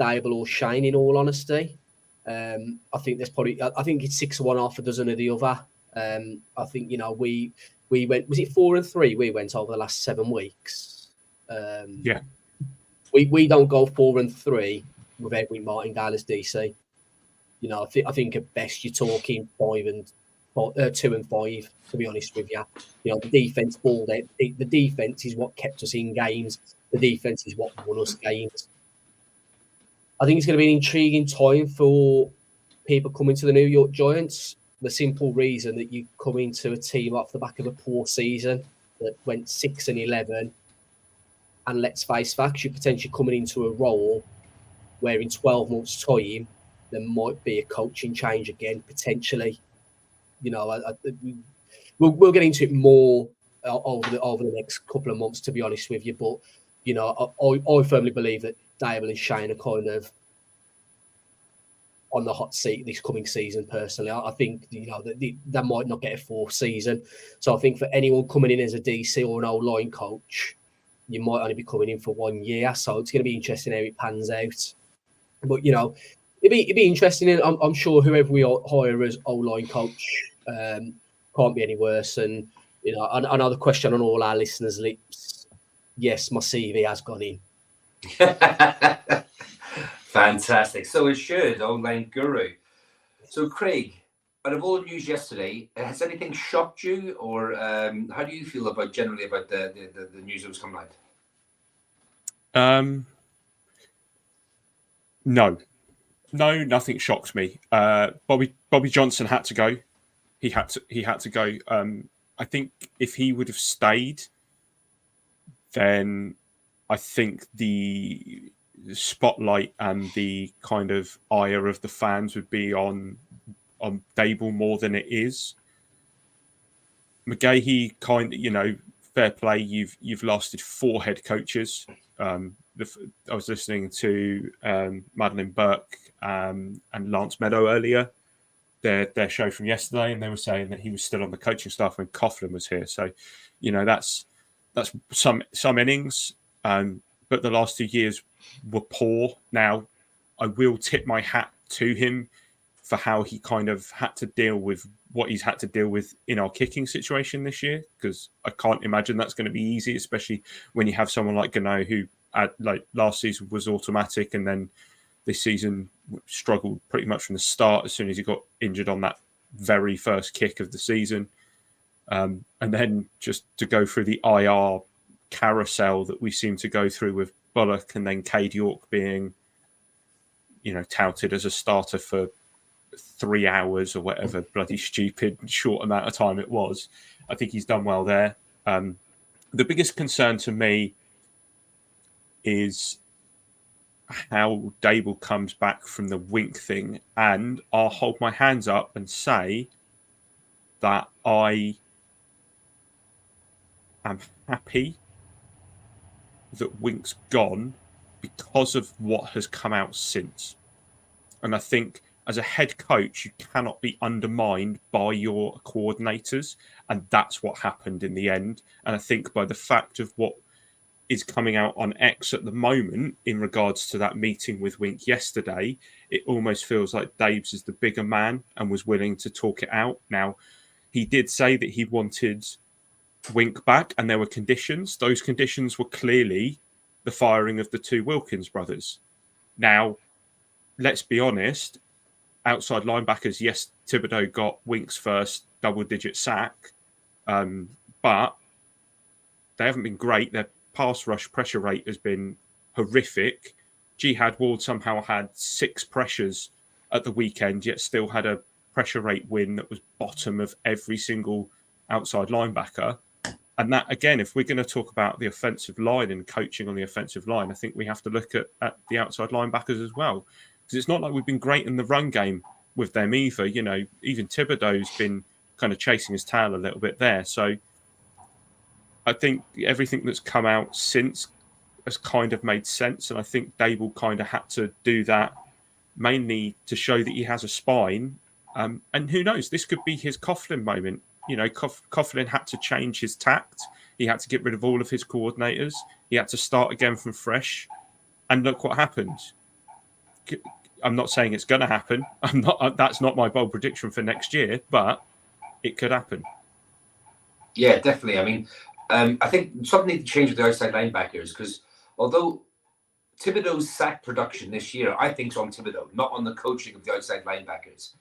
Dable or Shane, in all honesty. I think it's 6 of one, half a dozen of the other. I think, you know, we went, was it 4-3? We went over the last 7 weeks. Yeah. We don't go 4-3 without Wink Martindale as DC. You know, I think at best you're talking 2-5, to be honest with you. You know, the defense balled out. The defense is what kept us in games. The defense is what won us games. I think it's going to be an intriguing time for people coming to the New York Giants. The simple reason that you come into a team off the back of a poor season that went 6-11, and let's face facts, you're potentially coming into a role where in 12 months' time there might be a coaching change again, potentially. You know, we'll get into it more over the next couple of months, to be honest with you. But you know, I firmly believe that Dable and Shane are kind of on the hot seat this coming season. Personally, I think, you know, that they might not get a 4th season. So I think for anyone coming in as a DC or an O-line coach, you might only be coming in for 1 year. So it's going to be interesting how it pans out. But you know, it'd be interesting. And I'm sure whoever we hire as O-line coach can't be any worse. And you know, another question on all our listeners' lips. Yes, my CV has gone in. Fantastic. So it should, O-line guru. So Craig, out of all the news yesterday, has anything shocked you, or how do you feel generally about the news that was coming out? No, nothing shocked me. Bobby Johnson had to go. He had to go. I think if he would have stayed, then I think the spotlight and the kind of ire of the fans would be on Dable more than it is. McGahey, kind of, you know, fair play. You've lasted 4 head coaches. I was listening to Madeline Burke and Lance Meadow earlier, their show from yesterday, and they were saying that he was still on the coaching staff when Coughlin was here. So, you know, that's that's some innings, but the last 2 years were poor. Now, I will tip my hat to him for how he kind of had to deal with what he's had to deal with in our kicking situation this year, because I can't imagine that's going to be easy, especially when you have someone like Gano who, like last season, was automatic, and then this season struggled pretty much from the start as soon as he got injured on that very first kick of the season. And then just to go through the IR carousel that we seem to go through with Bullock, and then Cade York being, touted as a starter for 3 hours or whatever bloody stupid short amount of time it was. I think he's done well there. The biggest concern to me is how Dable comes back from the Wink thing, and I'll hold my hands up and say that I am happy that Wink's gone because of what has come out since. And I think as a head coach, you cannot be undermined by your coordinators, and that's what happened in the end. And I think by the fact of what is coming out on X at the moment in regards to that meeting with Wink yesterday, it almost feels like Daves is the bigger man and was willing to talk it out. Now, he did say that he wanted Wink back, and there were conditions. Those conditions were clearly the firing of the two Wilkins brothers. Now, let's be honest, outside linebackers, yes, Thibodeau got Wink's first double-digit sack, but they haven't been great. Their pass rush pressure rate has been horrific. Jihad Ward somehow had 6 pressures at the weekend, yet still had a pressure rate win that was bottom of every single outside linebacker. And that, again, if we're going to talk about the offensive line and coaching on the offensive line, I think we have to look at the outside linebackers as well. Because it's not like we've been great in the run game with them either. Even Thibodeau's been kind of chasing his tail a little bit there. So I think everything that's come out since has kind of made sense. And I think Dable kind of had to do that mainly to show that he has a spine. And who knows, this could be his Coughlin moment. Coughlin had to change his tact. He had to get rid of all of his coordinators. He had to start again from fresh. And look what happened. I'm not saying it's going to happen. That's not my bold prediction for next year, but it could happen. Yeah, definitely. I mean, I think something needs to change with the outside linebackers, because although Thibodeau's sack production this year, I think, is on Thibodeau, not on the coaching of the outside linebackers.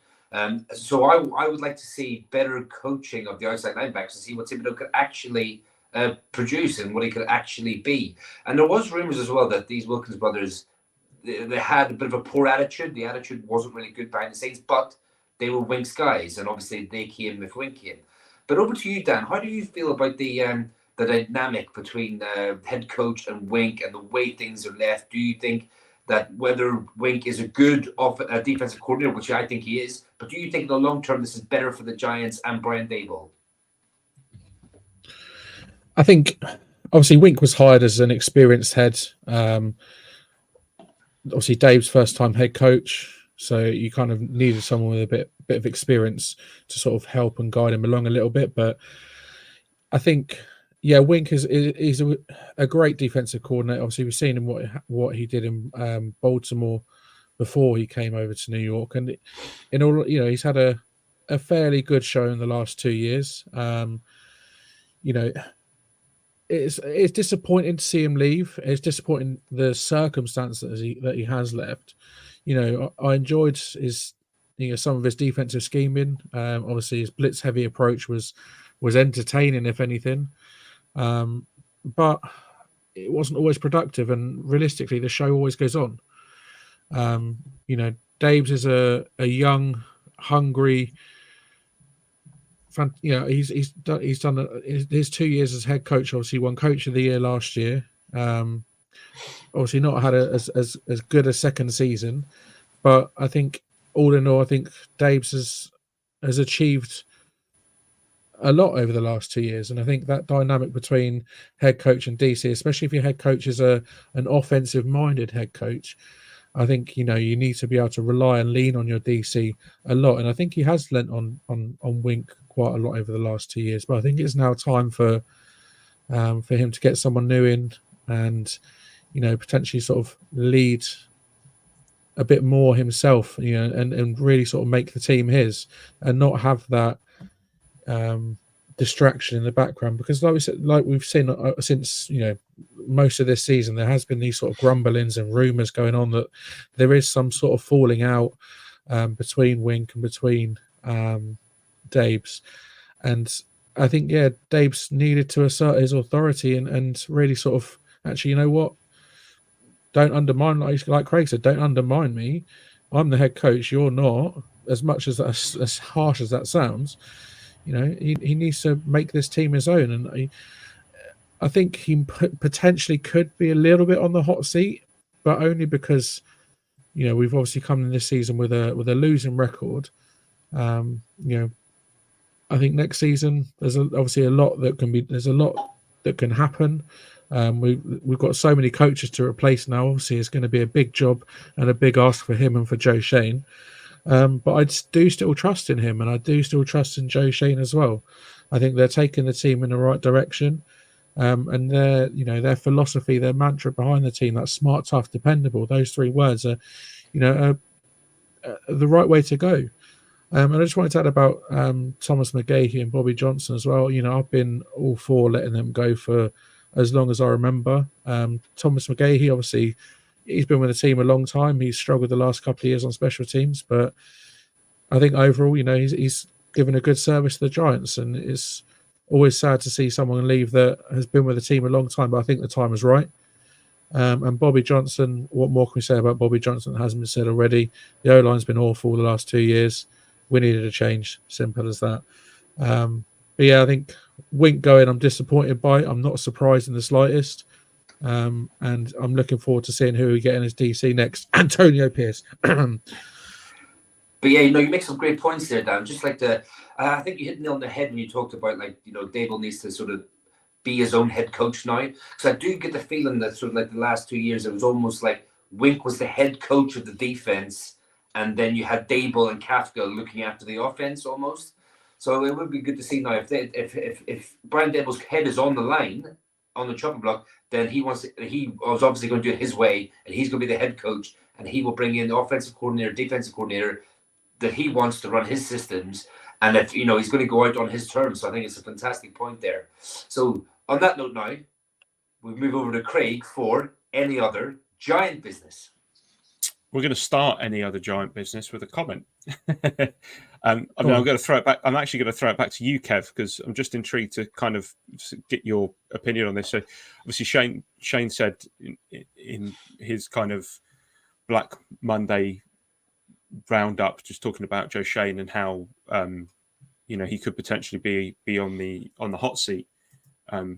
So I would like to see better coaching of the outside linebackers to see what Thibodeau could actually produce and what he could actually be. And there was rumors as well that these Wilkins brothers, they had a bit of a poor attitude. The attitude wasn't really good behind the scenes, but they were Wink's guys, and obviously they came if Wink came. But over to you, Dan. How do you feel about the dynamic between the head coach and Wink and the way things are left? Do you think that whether Wink is a good defensive coordinator, which I think he is, but do you think in the long term this is better for the Giants and Brian Dable? I think obviously Wink was hired as an experienced head. Obviously Dave's first time head coach, so you kind of needed someone with a bit of experience to sort of help and guide him along a little bit. But I think, yeah, Wink is a great defensive coordinator. Obviously, we've seen him what he did in Baltimore before he came over to New York, and in all, he's had a fairly good show in the last 2 years. It's disappointing to see him leave. It's disappointing the circumstances that he has left. I enjoyed his some of his defensive scheming. Obviously, his blitz heavy approach was entertaining, if anything. But it wasn't always productive, and realistically, the show always goes on. Daves is a young, hungry. He's done his 2 years as head coach. Obviously, won Coach of the Year last year. Obviously, not had as good a second season, but I think all in all, I think Daves has achieved a lot over the last 2 years, and I think that dynamic between head coach and DC, especially if your head coach is an offensive-minded head coach, I think you need to be able to rely and lean on your DC a lot, and I think he has lent on Wink quite a lot over the last 2 years. But I think it's now time for for him to get someone new in and, potentially sort of lead a bit more himself, and really sort of make the team his and not have that distraction in the background. Because like we've seen since, most of this season, there has been these sort of grumblings and rumours going on that there is some sort of falling out between Wink and between Dabes. And I think, Dabes needed to assert his authority and really sort of, actually, you know what? Don't undermine, like Craig said, don't undermine me. I'm the head coach. You're not. As much as harsh as that sounds, he needs to make this team his own. And I think he potentially could be a little bit on the hot seat, but only because, we've obviously come in this season with a losing record. I think next season there's obviously a lot that can be. There's a lot that can happen. We've got so many coaches to replace now. Obviously, it's going to be a big job and a big ask for him and for Joe Shane. But I do still trust in him, and I do still trust in Joe Shane as well. I think they're taking the team in the right direction, and their philosophy, their mantra behind the team, that's smart, tough, dependable. Those three words are, the right way to go. And I just wanted to add about Thomas McGahey and Bobby Johnson as well. I've been all for letting them go for as long as I remember. Thomas McGahey, obviously, he's been with the team a long time. He's struggled the last couple of years on special teams, but I think overall, he's given a good service to the Giants, and it's always sad to see someone leave that has been with the team a long time, but I think the time is right. And Bobby Johnson, what more can we say about Bobby Johnson that hasn't been said already? The O-line's been awful the last 2 years. We needed a change. Simple as that. But yeah, I think Wink going, I'm disappointed by it. I'm not surprised in the slightest. And I'm looking forward to seeing who we get in as DC next. Antonio Pierce. But yeah, you make some great points there, Dan. Just like I think you hit the nail on the head when you talked about, Dable needs to sort of be his own head coach now. Because I do get the feeling that sort of like the last 2 years, it was almost like Wink was the head coach of the defense, and then you had Dable and Kafka looking after the offense almost. So it would be good to see now if Brian Dable's head is on the line, on the chopping block, then he was obviously going to do it his way, and he's going to be the head coach, and he will bring in the offensive coordinator, defensive coordinator that he wants to run his systems, and if he's going to go out on his terms. So I think it's a fantastic point there. So on that note now, we move over to Craig for any other Giant business. We're going to start any other Giant business with a comment. I'm going to throw it back. I'm actually going to throw it back to you, Kev, because I'm just intrigued to kind of get your opinion on this. So, obviously, Shane said in his kind of Black Monday roundup, just talking about Joe Shane and how he could potentially be on the hot seat.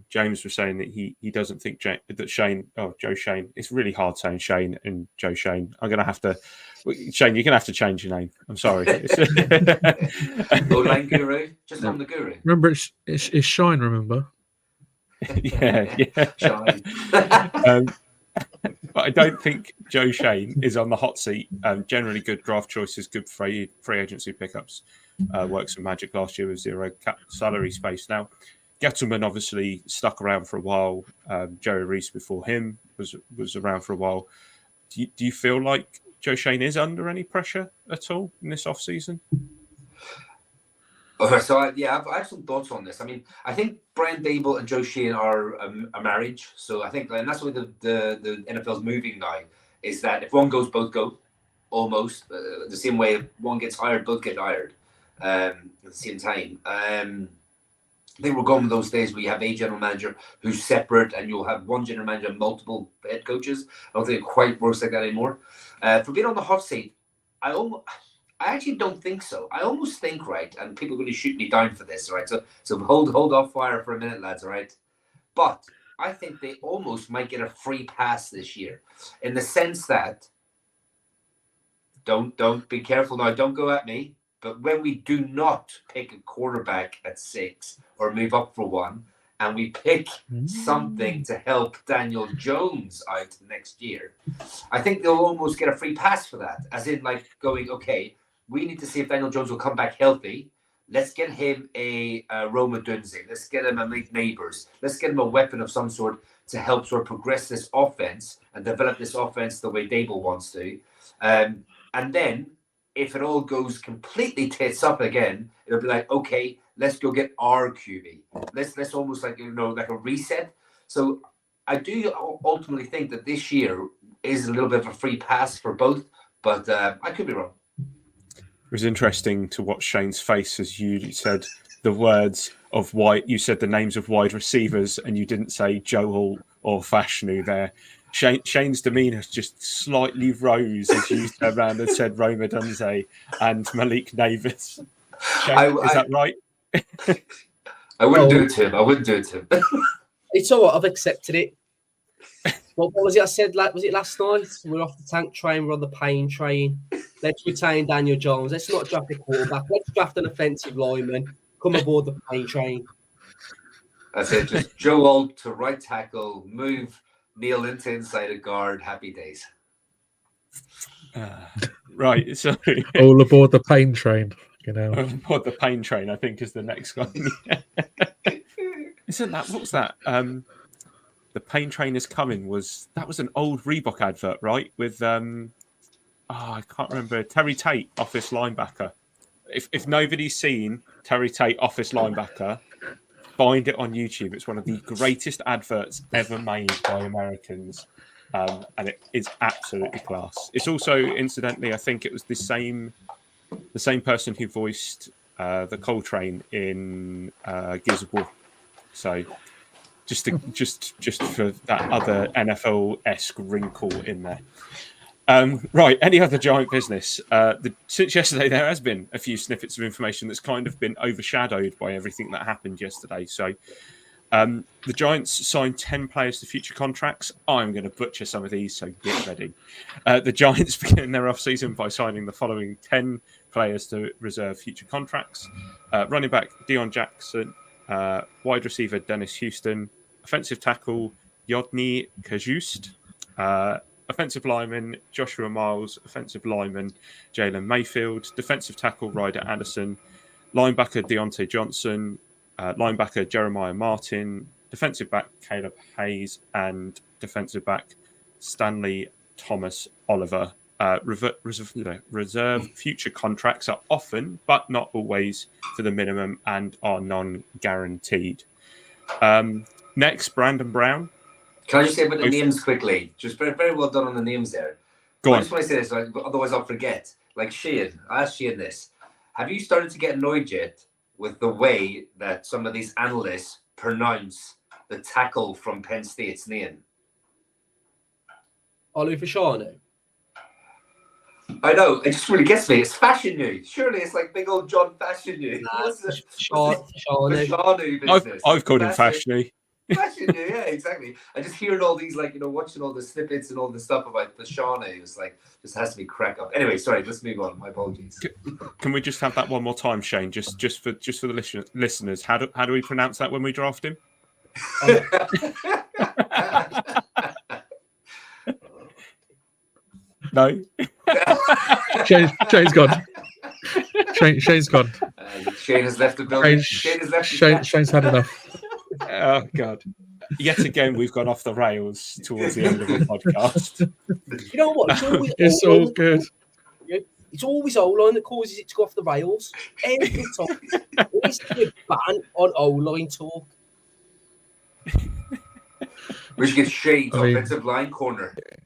James was saying that he doesn't think Joe Shane. It's really hard saying Shane and Joe Shane. I'm going to have to. Shane, you're going to have to change your name. I'm sorry. O-line guru, just on the guru. Remember, it's Shine. Remember? Yeah. Shine. But I don't think Joe Shane is on the hot seat. Generally good draft choices, good free agency pickups. Works with Magic last year with zero cap salary space. Now, Gettleman obviously stuck around for a while. Jerry Reese before him was around for a while. Do you feel like Joe Shane is under any pressure at all in this offseason? So I have some thoughts on this. I mean, I think Brian Dable and Joe Shane are a marriage. So I think, and that's the way the NFL's moving now, is that if one goes, both go, almost. The same way if one gets hired, both get hired at the same time. I think we're going with those days where you have a general manager who's separate and you'll have one general manager and multiple head coaches. I don't think it quite works like that anymore. For being on the hot seat, I actually don't think so. I almost think, right, and people are going to shoot me down for this, right? So hold off fire for a minute, lads, all right? But I think they almost might get a free pass this year, in the sense that, don't be careful now, don't go at me, but when we do not pick a quarterback at 6 or move up for 1, and we pick something to help Daniel Jones out next year, I think they'll almost get a free pass for that, as in like going, okay, we need to see if Daniel Jones will come back healthy let's get him a Roma Dunze. Let's get him a Neighbours. Let's get him a weapon of some sort to help sort of progress this offense and develop this offense the way Dable wants to. And then if it all goes completely tits up again, it'll be like, okay, let's go get our QB. Let's almost like, like a reset. So I do ultimately think that this year is a little bit of a free pass for both, but I could be wrong. It was interesting to watch Shane's face as you said the words of wide. You said the names of wide receivers, and you didn't say Joel or Fashanu there. Shane's demeanour just slightly rose as you turned around and said Roma Dunze and Malik Davis. Shane, is that right? I wouldn't do it to him. I wouldn't do it to him. It's all right. I've accepted it. What was it I said? Was it last night? We're off the tank train. We're on the pain train. Let's retain Daniel Jones. Let's not draft a quarterback. Let's draft an offensive lineman. Come aboard the pain train. I said just Joel to right tackle, move Neil into inside a guard. Happy days. Right. So all aboard the pain train. Aboard the pain train, I think, is the next one. Isn't that? What was that? The pain train is coming. That was an old Reebok advert, right? With I can't remember, Terry Tate, office linebacker. If nobody's seen Terry Tate, office linebacker, find it on YouTube. It's one of the greatest adverts ever made by Americans, and it is absolutely class. It's also, incidentally, I think it was the same person who voiced the Coltrane in Gears of War. So just for that other NFL-esque wrinkle in there. Right, any other Giant business? Since yesterday, there has been a few snippets of information that's kind of been overshadowed by everything that happened yesterday. So the Giants signed 10 players to future contracts. I'm going to butcher some of these, so get ready. The Giants began their offseason by signing the following 10 players to reserve future contracts. Running back Deion Jackson, wide receiver Dennis Houston, offensive tackle Yodny Kajust, offensive lineman Joshua Miles, offensive lineman Jalen Mayfield, defensive tackle Ryder Anderson, linebacker Deontay Johnson, linebacker Jeremiah Martin, defensive back Caleb Hayes, and defensive back Stanley Thomas Oliver. Reserve future contracts are often, but not always, for the minimum and are non-guaranteed. Next, Brandon Brown. Can I just say about the names quickly? Just very, very well done on the names there. Go on. I just want to say this, otherwise I'll forget. Like Shane, I asked Shane this. Have you started to get annoyed yet with the way that some of these analysts pronounce the tackle from Penn State's name? Olu Fashanu. I know, it just really gets me. It's Fashion News. Surely it's like big old John Fashion News. Fashanu business. I've called him Fashion. Fashion News, yeah, exactly. I just hearing all these, watching all the snippets and all the stuff about Fashanu. It's like, just has to be crack up. Anyway, sorry, let's move on. My apologies. Can we just have that one more time, Shane? Just for the listeners, how do we pronounce that when we draft him? No. Shane's gone. Shane's gone. Shane has left the building. Shane's had enough. Oh God! Yet again, we've gone off the rails towards the end of the podcast. You know what? It's all good. It's always O-line that causes it to go off the rails. Every time. There needs to be a ban on O-line talk. We should get Shane's offensive line corner. It'd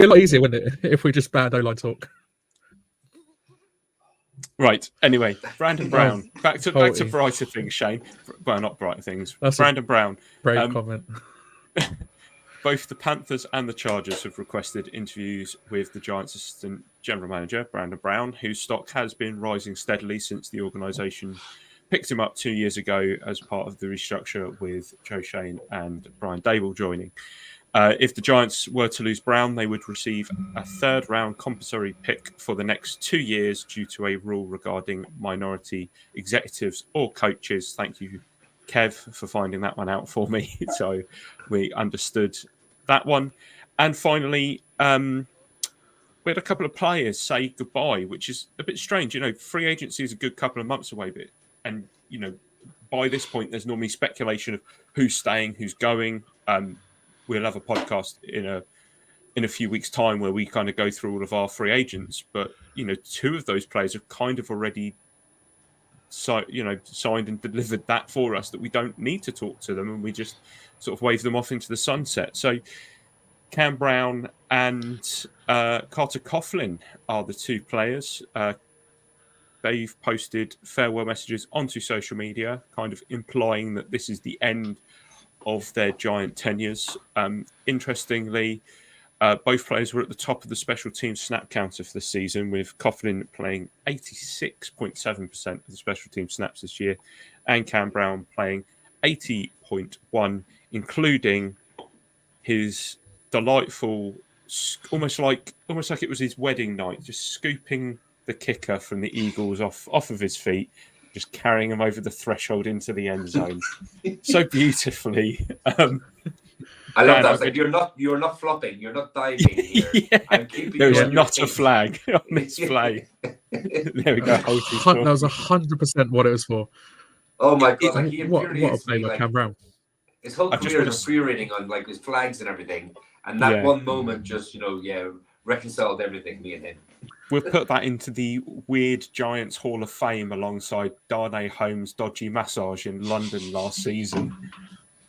be a lot easier, wouldn't it, if we just banned O-line talk? Right. Anyway, Brandon Brown. Back to brighter things, Shane. Well, not brighter things. That's Brandon Brown. Brave comment. Both the Panthers and the Chargers have requested interviews with the Giants' assistant general manager, Brandon Brown, whose stock has been rising steadily since the organisation picked him up 2 years ago as part of the restructure with Joe Shane and Brian Dable joining. If the Giants were to lose Brown, they would receive a third-round compulsory pick for the next 2 years due to a rule regarding minority executives or coaches. Thank you, Kev, for finding that one out for me. So we understood that one. And finally, we had a couple of players say goodbye, which is a bit strange. You know, free agency is a good couple of months away, and you know, by this point, there's normally speculation of who's staying, who's going. We'll have a podcast in a few weeks' time where we kind of go through all of our free agents. But you know, two of those players have kind of already signed and delivered that for us, that we don't need to talk to them, and we just sort of wave them off into the sunset. So Cam Brown and Carter Coughlin are the two players. They've posted farewell messages onto social media, kind of implying that this is the end of their Giant tenures. Interestingly, both players were at the top of the special teams snap counter for the season, with Coughlin playing 86.7% of the special team snaps this year, and Cam Brown playing 80.1%, including his delightful, almost like it was his wedding night, just scooping the kicker from the Eagles off of his feet, just carrying him over the threshold into the end zone so beautifully. I love that. I was like, you're not flopping, you're not diving here. Yeah. I'm keeping There you was on your not a feet. flag on this play. There we go. That was 100% what it was for. Oh my god! Like he What a infuriates play me. by Like Cam Brown. his whole I just career wanna is infuriating on like his flags and everything, and that Yeah. one moment just reconciled everything, me and him. We'll put that into the weird Giants Hall of Fame alongside Darnay Holmes' dodgy massage in London last season,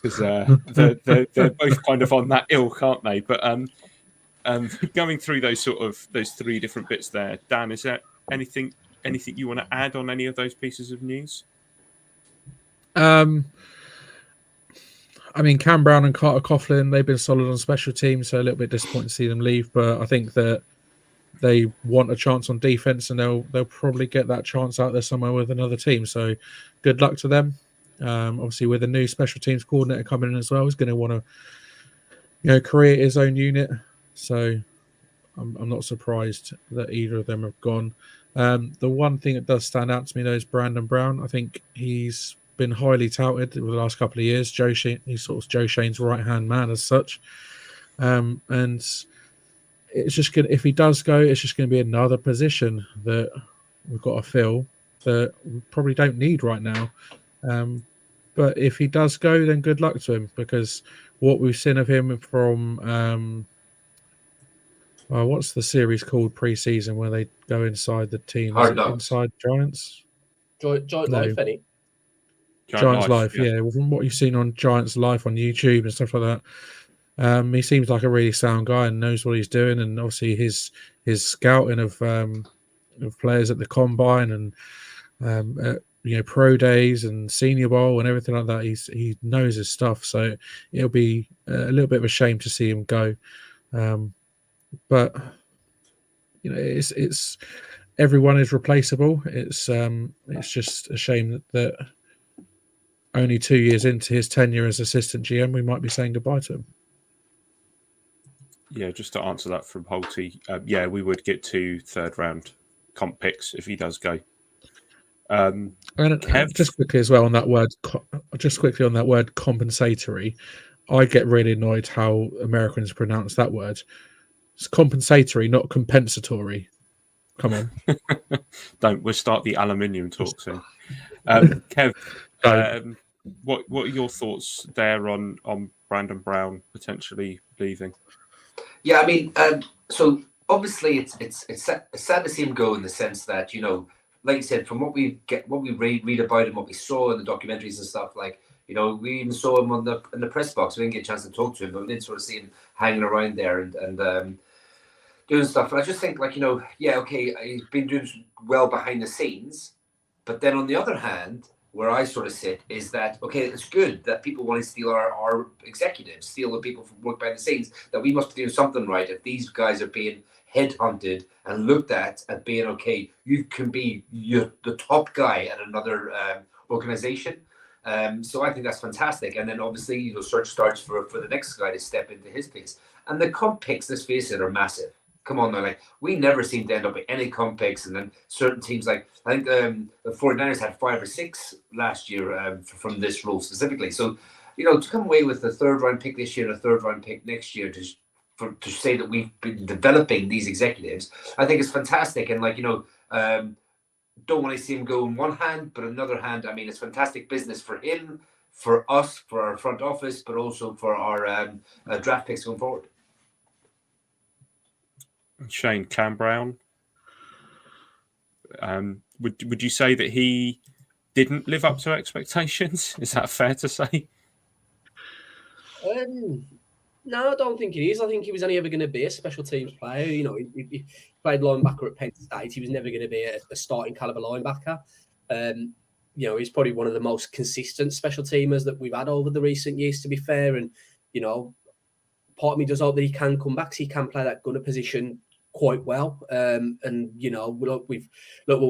because they're both kind of on that ilk, aren't they? But going through those three different bits there, Dan, is there anything you want to add on any of those pieces of news? I mean, Cam Brown and Carter Coughlin, they've been solid on special teams, so a little bit disappointed to see them leave. But I think that they want a chance on defense, and they'll probably get that chance out there somewhere with another team. So good luck to them. Obviously, with a new special teams coordinator coming in as well, he's going to want to create his own unit. So I'm not surprised that either of them have gone. The one thing that does stand out to me, though, is Brandon Brown. I think he's been highly touted over the last couple of years. He's sort of Joe Shane's right-hand man as such. And it's just going to, if he does go, it's just going to be another position that we've got to fill that we probably don't need right now. But if he does go, then good luck to him, because what we've seen of him from what's the series called pre-season where they go inside the team? Hard Is it Knocks. Inside Giants? Giant No. Life, any? Giants Life, yeah. Well, from what you've seen on Giants Life on YouTube and stuff like that, he seems like a really sound guy and knows what he's doing. And obviously his scouting of players at the combine and pro days and Senior Bowl and everything like that, he knows his stuff. So it'll be a little bit of a shame to see him go. But it's everyone is replaceable. It's just a shame that only 2 years into his tenure as assistant GM, we might be saying goodbye to him. Yeah, just to answer that from Holty, we would get 2 third-round comp picks if he does go. And just quickly as well on that word, compensatory. I get really annoyed how Americans pronounce that word. It's compensatory, not compensatory. Come on. We'll start the aluminium talk soon. Kev, what are your thoughts there on Brandon Brown potentially leaving? Yeah, I mean, so obviously it's sad to see him go in the sense that, like you said, from what we read about him, what we saw in the documentaries and stuff, like, we even saw him in the press box. We didn't get a chance to talk to him, but we did sort of see him hanging around there and doing stuff. And I just think, like, he's been doing well behind the scenes, but then on the other hand, where I sort of sit is that, okay, it's good that people want to steal our executives, steal the people from work behind the scenes, that we must be doing something right if these guys are being headhunted and looked at and being, okay, you can be the top guy at another organization. So I think that's fantastic. And then obviously, search starts for the next guy to step into his place. And the comp picks, let's face it, are massive. Come on now, like, we never seem to end up with any comp picks, and then certain teams, like I think the 49ers had 5 or 6 last year from this rule specifically. So, to come away with a 3rd round pick this year and a 3rd round pick next year to to say that we've been developing these executives, I think it's fantastic. And don't want to see him go in one hand, but another hand, I mean, it's fantastic business for him, for us, for our front office, but also for our draft picks going forward. Shane, Cam Brown, would you say that he didn't live up to expectations? Is that fair to say? No, I don't think it is. I think he was only ever going to be a special teams player. He played linebacker at Penn State. He was never going to be a starting caliber linebacker. He's probably one of the most consistent special teamers that we've had over the recent years, to be fair. And, part of me does hope that he can come back, so he can play that gunner position quite well. We'll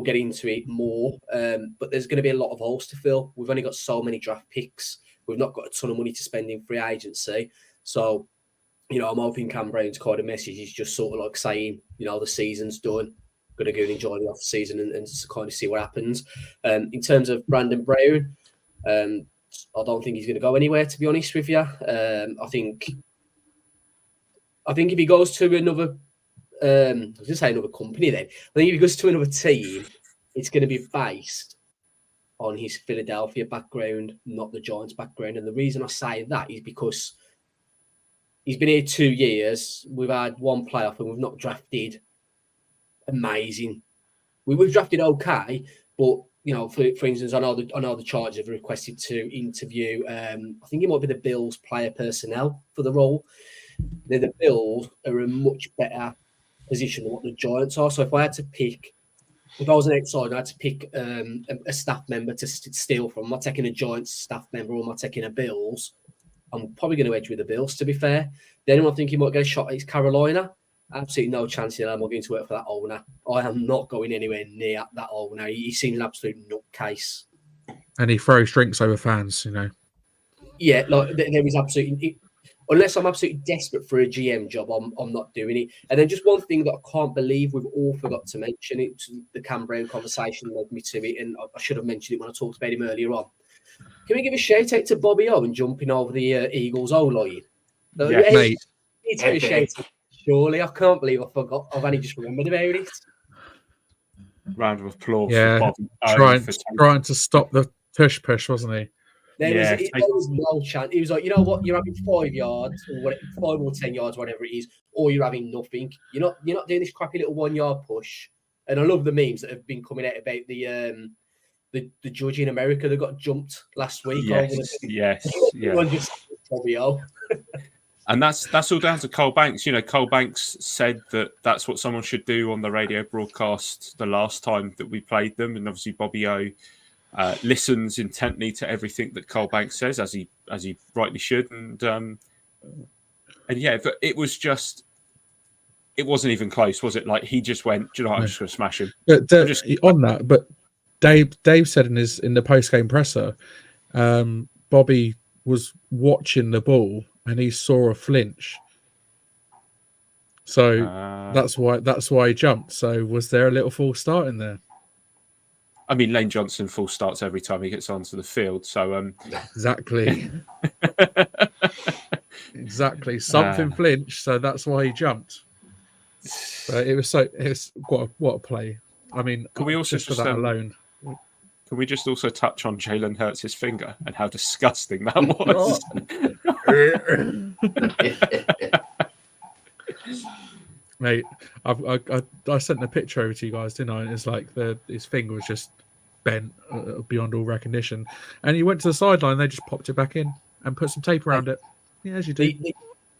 get into it more. But there's going to be a lot of holes to fill. We've only got so many draft picks. We've not got a ton of money to spend in free agency. So, I'm hoping Cam Brown's kind of message is just sort of like saying, the season's done. Going to go and enjoy the off season and kind of see what happens. In terms of Brandon Brown, I don't think he's going to go anywhere, to be honest with you. I think if he goes to another, I was going to say another company then. I think if he goes to another team, it's going to be based on his Philadelphia background, not the Giants background. And the reason I say that is because he's been here 2 years. We've had one playoff and we've not drafted amazing. We've drafted okay, but for instance, I know the Chargers have requested to interview. I think it might be the Bills player personnel for the role. The Bills are a much better position than what the Giants are. So if I had to pick, if I was an outsider, I had to pick a staff member to steal from. Am I taking a Giants staff member or am I taking a Bills? I'm probably going to edge with the Bills, to be fair. The only one I think he might get a shot at is Carolina. Absolutely no chance in hell I'm going to work for that owner. I am not going anywhere near that owner. He seems an absolute nutcase. And he throws drinks over fans, Yeah, like there is absolutely... Unless I'm absolutely desperate for a GM job, I'm not doing it. And then just one thing that I can't believe we've all forgot to mention, it the Cam Brown conversation led me to it, and I should have mentioned it when I talked about him earlier on. Can we give a shout out to Bobby O and jumping over the Eagles O-line? Yeah, mate. It's a shout out. Surely, I can't believe I forgot. I've only just remembered about it. Round of applause Yeah, for Bobby. Trying to stop the push, wasn't he? There was no chance. He was like, you know what? You're having 5 yards, or whatever, 5 or 10 yards, whatever it is, or you're having nothing. You're not doing this crappy little 1 yard push. And I love the memes that have been coming out about the judge in America that got jumped last week. Yes. Bobby O. And that's all down to Cole Banks. Cole Banks said that that's what someone should do on the radio broadcast the last time that we played them. And obviously Bobby O listens intently to everything that Cole Banks says, as he rightly should. And yeah, but it wasn't even close, was it? Like he just went, do you know what, I'm just going to smash him. But on that, but Dave said in the post-game presser, Bobby was watching the ball and he saw a flinch. So that's why he jumped. So was there a little false start in there? I mean, Lane Johnson false starts every time he gets onto the field. So exactly. Exactly. Something flinched, so that's why he jumped. But it was what a play. I mean, can we also just for that alone? Can we just also touch on Jalen Hurts' finger and how disgusting that was? Mate, I sent the picture over to you guys, didn't I? And it's like his finger was just bent beyond all recognition. And he went to the sideline, they just popped it back in and put some tape around it. Yeah, as you do.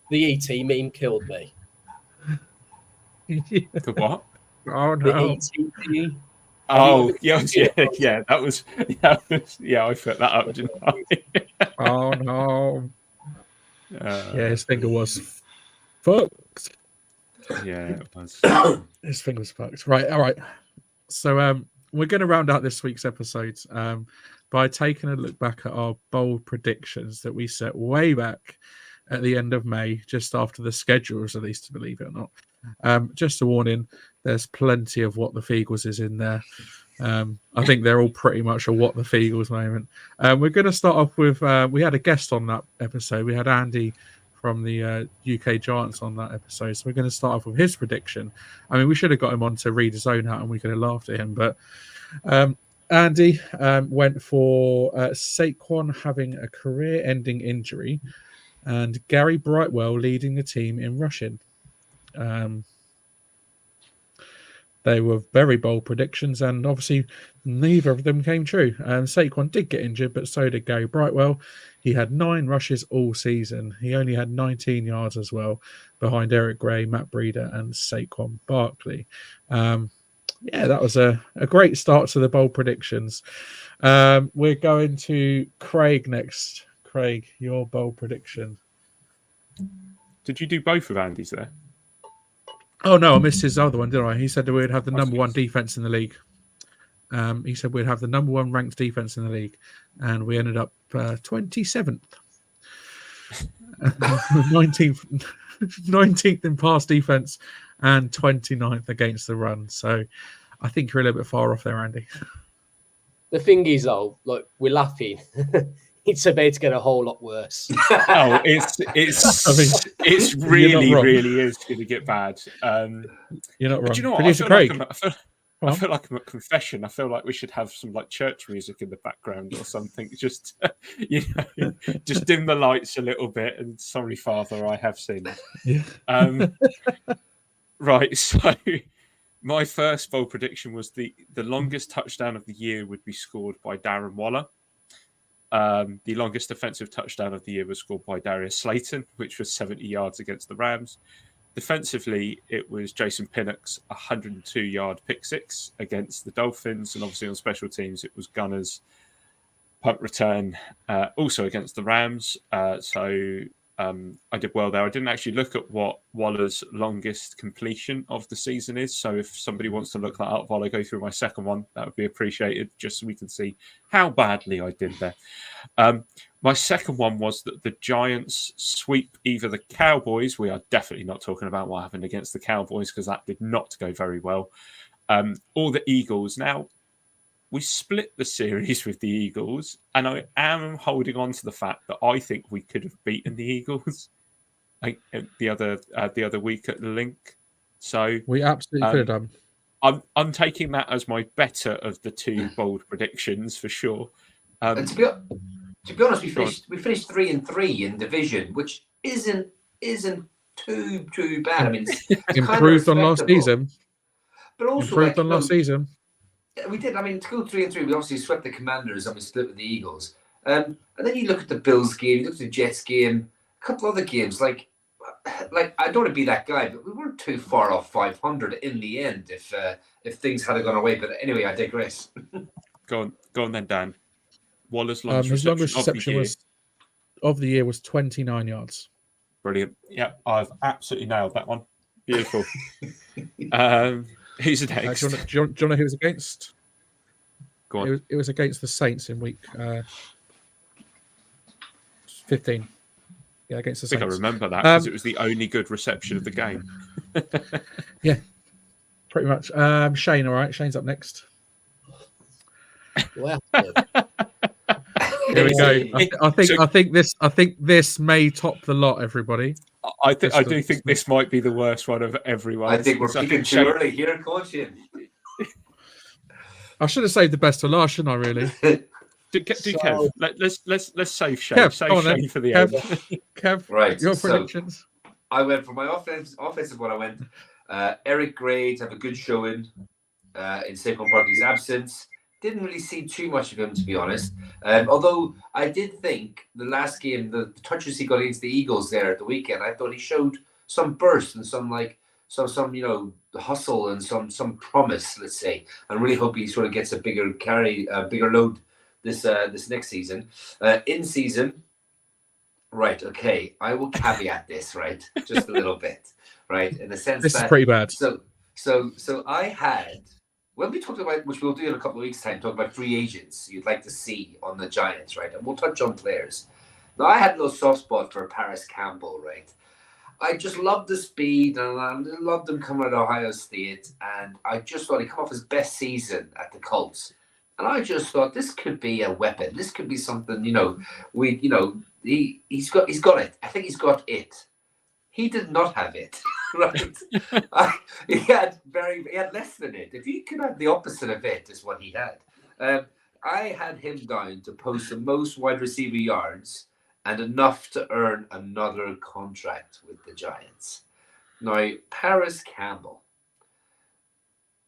The ET meme killed me. The what? Oh no. The ET meme. Oh, yeah, that was, I put that up, didn't I? Oh, no. Yeah, his finger was fucked. Yeah, it was. His finger was fucked. Right, all right. So we're going to round out this week's episode by taking a look back at our bold predictions that we set way back at the end of May, just after the schedule was released, believe it or not. Just a warning, there's plenty of What the Feagles is in there. I think they're all pretty much a What the Feagles moment. We're going to start off with, we had a guest on that episode. We had Andy from the UK Giants on that episode. So we're going to start off with his prediction. I mean, we should have got him on to read his own out and we could have laughed at him. But Andy went for Saquon having a career-ending injury and Gary Brightwell leading the team in rushing. They were very bold predictions, and obviously neither of them came true. Saquon did get injured, but so did Gary Brightwell. He had 9 rushes all season. He only had 19 yards as well, behind Eric Gray, Matt Breida, and Saquon Barkley. That was a great start to the bold predictions. We're going to Craig next. Craig, your bold prediction. Did you do both of Andy's there? Oh, no, I missed his other one, didn't I? He said that we'd have the number 1 defense in the league. He said we'd have the number 1 ranked defense in the league, and we ended up 27th. 19th in pass defense and 29th against the run. So I think you're a little bit far off there, Andy. The thing is, though, like, we're laughing. It's about to get a whole lot worse. Oh, it's really is going to get bad. You're not wrong. But you know what? Producer Craig. I feel like I'm at confession. I feel like we should have some like church music in the background or something. Just just dim the lights a little bit. And sorry, Father, I have sinned. Yeah. Right. So my first bold prediction was the longest touchdown of the year would be scored by Darren Waller. The longest defensive touchdown of the year was scored by Darius Slayton, which was 70 yards against the Rams. Defensively, it was Jason Pinnock's 102-yard pick six against the Dolphins. And obviously on special teams, it was Gunner's punt return, also against the Rams. I did well there. I didn't actually look at what Waller's longest completion of the season is. So if somebody wants to look that up while I go through my second one, that would be appreciated, just so we can see how badly I did there. My second one was that the Giants sweep either the Cowboys. We are definitely not talking about what happened against the Cowboys because that did not go very well. Or the Eagles. Now, we split the series with the Eagles, and I am holding on to the fact that I think we could have beaten the Eagles the other week at the Link. So we absolutely could have done. I'm taking that as my better of the 2 bold predictions for sure. And to be honest, we finished 3-3 in division, which isn't too bad. I mean, it's improved on last season, but also improved on last season. We did. I mean, to go 3-3, we obviously swept the Commanders and we split with the Eagles. And then you look at the Bills game, you look at the Jets game, a couple other games. Like I don't want to be that guy, but we weren't too far off 500 in the end if things had gone away. But anyway, I digress. Go on then, Dan. Waller's his longest reception of the year was 29 yards. Brilliant. Yeah, I've absolutely nailed that one. Beautiful. Who's next? Do you want to know who it was against? Go on. It was against the Saints in week 15. Yeah, against the Saints. I think I remember that because it was the only good reception of the game. Yeah, pretty much. Shane, all right. Shane's up next. Wow. Here we go. I think this may top the lot, everybody. I do think this might be the worst one of everyone. I think we're peaking too early here, caution. I should have saved the best to last, shouldn't I? Really? Kev. Let's save Shane. Kev, save Shane for the end. Kev, right. Your predictions. I went for my offensive one. I went Eric Gray to have a good showing in Saquon Barkley's absence. Didn't really see too much of him, to be honest. Although I did think the last game, the touches he got against the Eagles there at the weekend, I thought he showed some burst and some hustle and some promise, let's say. I really hope he sort of gets a bigger load this next season. In season, right? Okay, I will caveat this, right, just a little bit, right, in the sense this that is pretty bad. So I had. When we talked about, which we'll do in a couple of weeks' time, talk about free agents you'd like to see on the Giants, right? And we'll touch on players. Now, I had a little soft spot for Paris Campbell, right? I just loved the speed, and I loved him coming out of Ohio State, and I just thought he'd come off his best season at the Colts. And I just thought this could be a weapon. This could be something, he's got it. I think he's got it. He did not have it, right? He had less than it. If he could have the opposite of it, is what he had. I had him down to post the most wide receiver yards and enough to earn another contract with the Giants. Now, Paris Campbell.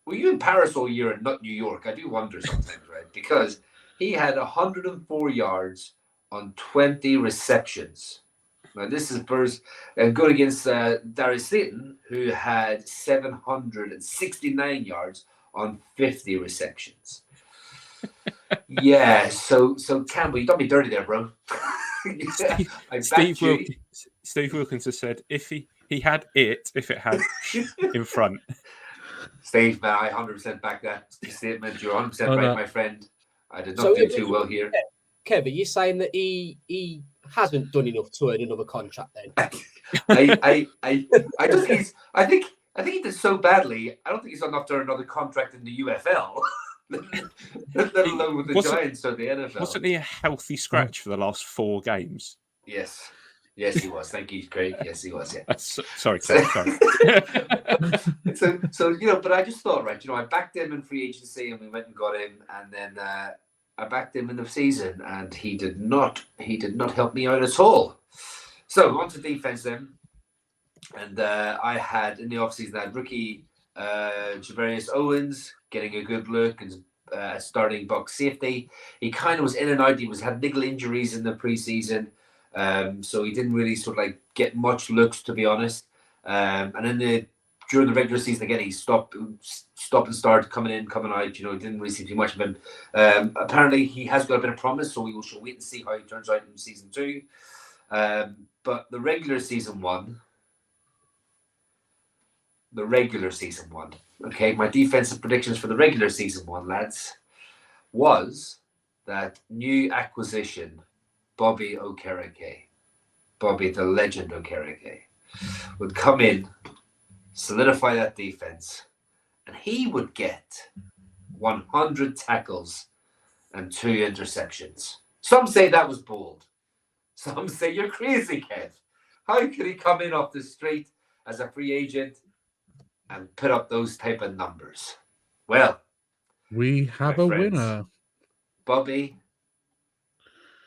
Were you in Paris all year and not New York? I do wonder sometimes, right? Because he had 104 yards on 20 receptions. Now, this is first good against Darius Slayton, who had 769 yards on 50 receptions. Yeah, so Campbell, you done me dirty there, bro. Steve Wilkins has said if he had it, if it had in front. Steve, man, I 100% back that statement. You're 100% right, my friend. I did not do too well here. Kev, are you saying that he hasn't done enough to earn another contract then? I think he did so badly. I don't think he's done enough to earn another contract in the UFL. Let alone with the Giants or the NFL. Wasn't he a healthy scratch for the last 4 games? Yes, he was. Thank you, Craig. Yes, he was. Yeah. Sorry. So but I just thought, right, I backed him in free agency, and we went and got him, and then I backed him in the season, and he did not help me out at all. So on to defense then, and I had in the offseason I had rookie Javarius Owens getting a good look and starting box safety. He kind of was in and out. He had niggle injuries in the preseason, so he didn't really sort of like get much looks, to be honest. And then during the regular season again, he stopped and started coming in, coming out. Didn't really see too much of him. Apparently, he has got a bit of promise, so we shall wait and see how he turns out in season 2. But the regular season one. Okay, my defensive predictions for the regular season one, lads, was that new acquisition, Bobby Okereke, Bobby the legend Okereke, would come in, solidify that defense, and he would get 100 tackles and 2 interceptions. Some say that was bold. Some say you're crazy, Kev. How could he come in off the street as a free agent and put up those type of numbers? Well, we have a winner. Bobby,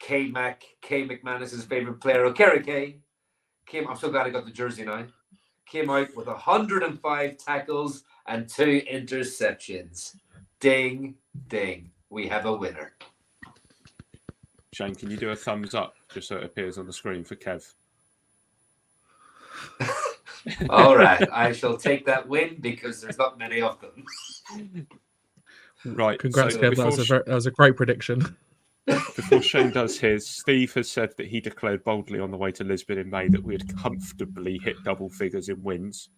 K McManus's favorite player, Okereke, I'm so glad I got the jersey now. Came out with 105 tackles and 2 interceptions. Ding, ding. We have a winner. Shane, can you do a thumbs up just so it appears on the screen for Kev? All right, I shall take that win because there's not many of them. Right. Congrats, Kev. That was a great prediction. Before Shane does his, Steve has said that he declared boldly on the way to Lisbon in May that we had comfortably hit double figures in wins.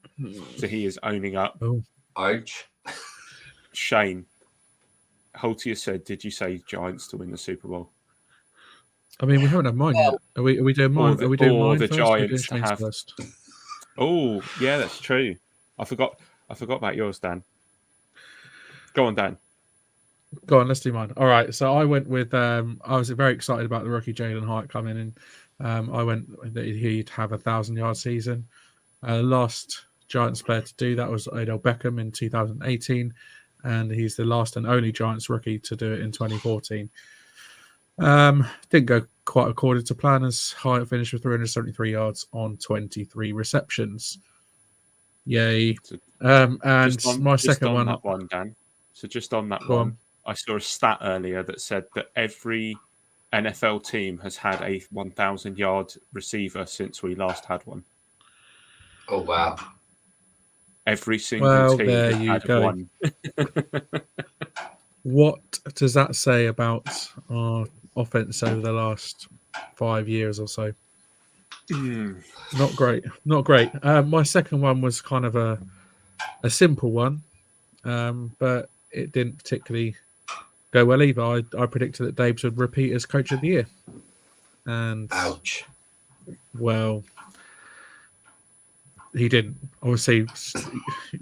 So he is owning up. Oh. Ouch. Shane, Holtier said, did you say Giants to win the Super Bowl? I mean, we haven't had mine yet. Are we doing mine? Are we doing mine the first? Giants to have first? Oh, yeah, that's true. I forgot about yours, Dan. Go on, Dan. Go on, let's do mine. All right, so I went with. I was very excited about the rookie Jalen Hyatt coming in. I went that he'd have 1,000-yard season. Last Giants player to do that was Odell Beckham in 2018, and he's the last and only Giants rookie to do it in 2014. Didn't go quite according to plan, as Hyatt finished with 373 yards on 23 receptions. Yay! And my second one. That one, Dan. So just on that one, I saw a stat earlier that said that every NFL team has had a 1,000-yard receiver since we last had one. Oh, wow. Every single team there has you had go. one. What does that say about our offense over the last 5 years or so? Not great. My second one was kind of a simple one, but it didn't particularly go well either. I predicted that Dabes would repeat as coach of the year. And ouch. Well, he didn't. Obviously,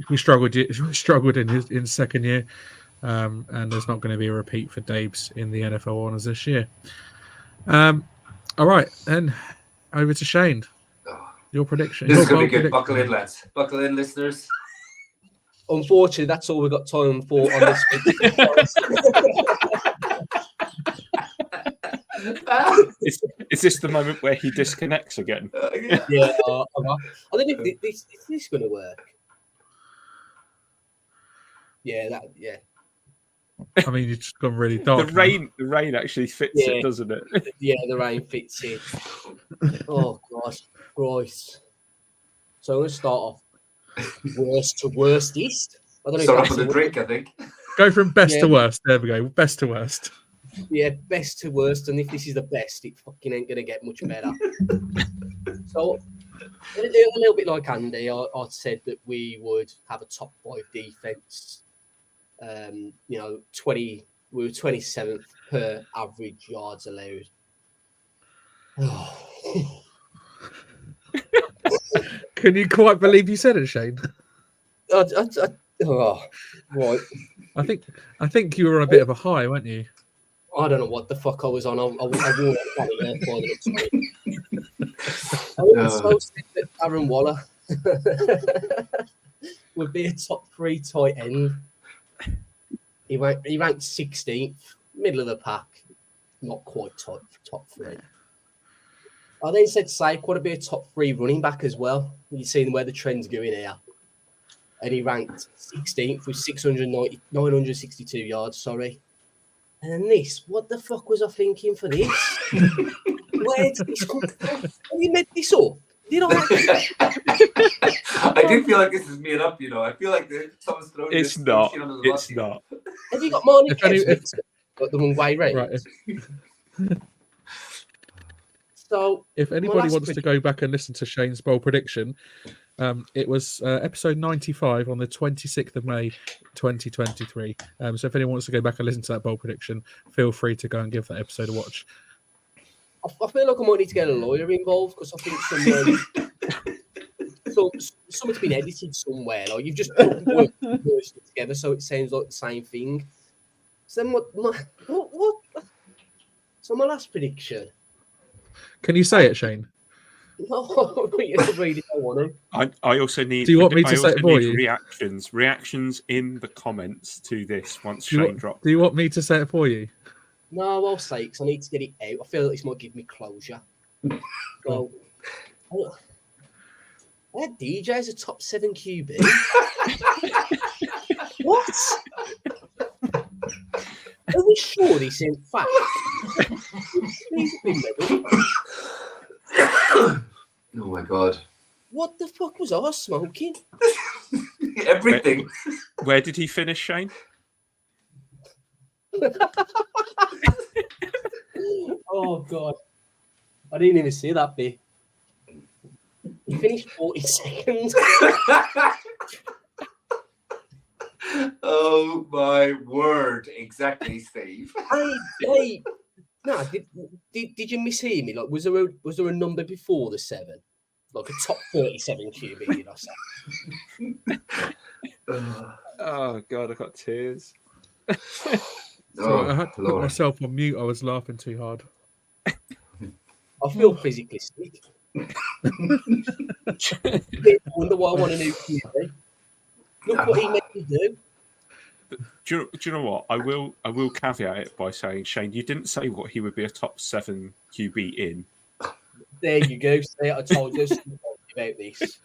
we struggled in his second year. And there's not going to be a repeat for Dabes in the NFL Honours this year. All right, then over to Shane. Oh, Your prediction. this Your is going to bold be good. prediction. Buckle in, lads. Buckle in, listeners. Unfortunately, that's all we've got time for on this week. Is this the moment where he disconnects again? Yeah, I don't know if this is this going to work. Yeah, I mean, you've just gone really dark. The rain actually fits Yeah. it, doesn't it? yeah, the rain fits in. Oh gosh, Christ. So I'm going to start off worst to worstest. I don't know Start if off that's with a the drink, I think. Go from best Yeah. to worst. There we go. Best to worst. Yeah, best to worst, and if this is the best, it fucking ain't gonna get much better. So, a little bit like Andy, I said that we would have a top 5 defense. You know, we were 27th per average yards allowed. Can you quite believe you said it, Shane? Right. I think you were on a bit of a high, weren't you? I don't know what the fuck I was on. I wore that funny there by the looks of it. I was so sick that Aaron Waller would be a top 3 tight end. He ranked 16th, middle of the pack, not quite top 3. I then said Saquon would be a top 3 running back as well. You've seen where the trend's going here. And he ranked 16th with 962 yards, sorry. And then this, what the fuck was I thinking for this? Where did this come from? Have you made this up? Did I? I do feel like this is made up, you know. I feel like someone's throwing It's this not. shit under the bus It's here. not. Have you got Marnie If any- Kevs got the wrong way round? Right. So If anybody last wants to go back and listen to Shane's bold prediction, it was episode 95 on the 26th of May, 2023. So if anyone wants to go back and listen to that bold prediction, feel free to go and give that episode a watch. I feel like I might need to get a lawyer involved because I think something's been edited somewhere. Like you've just put words together, so it sounds like the same thing. So then what? So my last prediction. Can you say it, Shane? No, you really don't want to. I also need. Do you want me to I say also it for need you? Reactions in the comments to this once Shane drops. Do you want me to say it for you? No, I'll say because I need to get it out. I feel like this might give me closure. So, I had DJ as a top 7 QB. What? Are we sure this isn't fact? Oh my god. What the fuck was I smoking? Everything. Where did he finish, Shane? Oh god. I didn't even see that bit. He finished 42nd. Oh my word. Exactly, Steve. Hey. No, did you mishear me? Like, was there a number before the 7? Like a top 37 QB, did I say? Oh god, I got tears. So I had to put Lord. myself on mute. I was laughing too hard. I feel physically sick. Wonder why I want a new QB. Look what he made me do. Do you know what? I will caveat it by saying, Shane, you didn't say what he would be a top 7 QB in. There you go. See, I told you about this.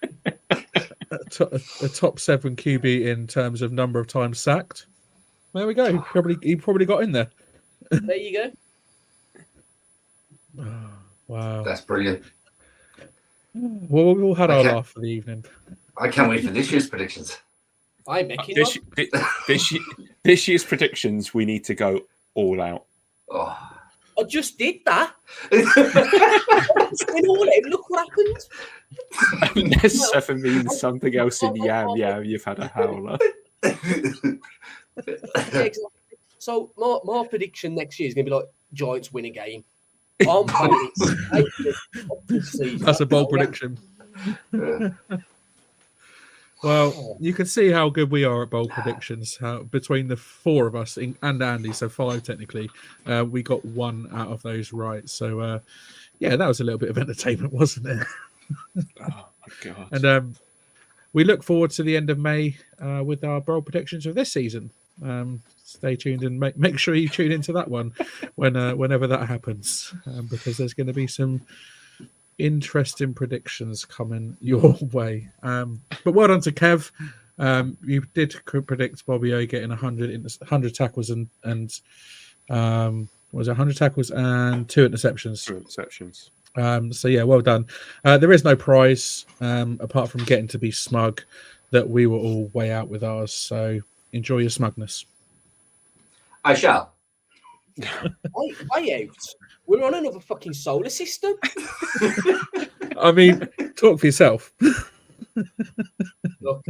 A top 7 QB in terms of number of times sacked. There we go. He probably got in there. There you go. Wow. That's brilliant. Well, we all had our laugh for the evening. I can't wait for this year's predictions. I'm making This year's predictions, we need to go all out. Oh. I just did that. Look what happened. Unless 7 means something else in yam, you've had a howler. Yeah, exactly. So my prediction next year is going to be like Giants win a game. I'm playing it. That's a bold prediction. Well, you can see how good we are at bold predictions. How between the four of us and Andy, so 5 technically, we got 1 out of those right. So, yeah, that was a little bit of entertainment, wasn't it? Oh my god! And we look forward to the end of May with our bold predictions of this season. Stay tuned and make sure you tune into that one whenever that happens, because there's going to be some interesting predictions coming your way. But well done to Kev. You did predict Bobby O getting 100 tackles and was it 100 tackles and 2 interceptions? 2 interceptions. So yeah, well done. There is no prize apart from getting to be smug that we were all way out with ours. So enjoy your smugness. I shall. I out. We're on another fucking solar system. I mean, talk for yourself. Look,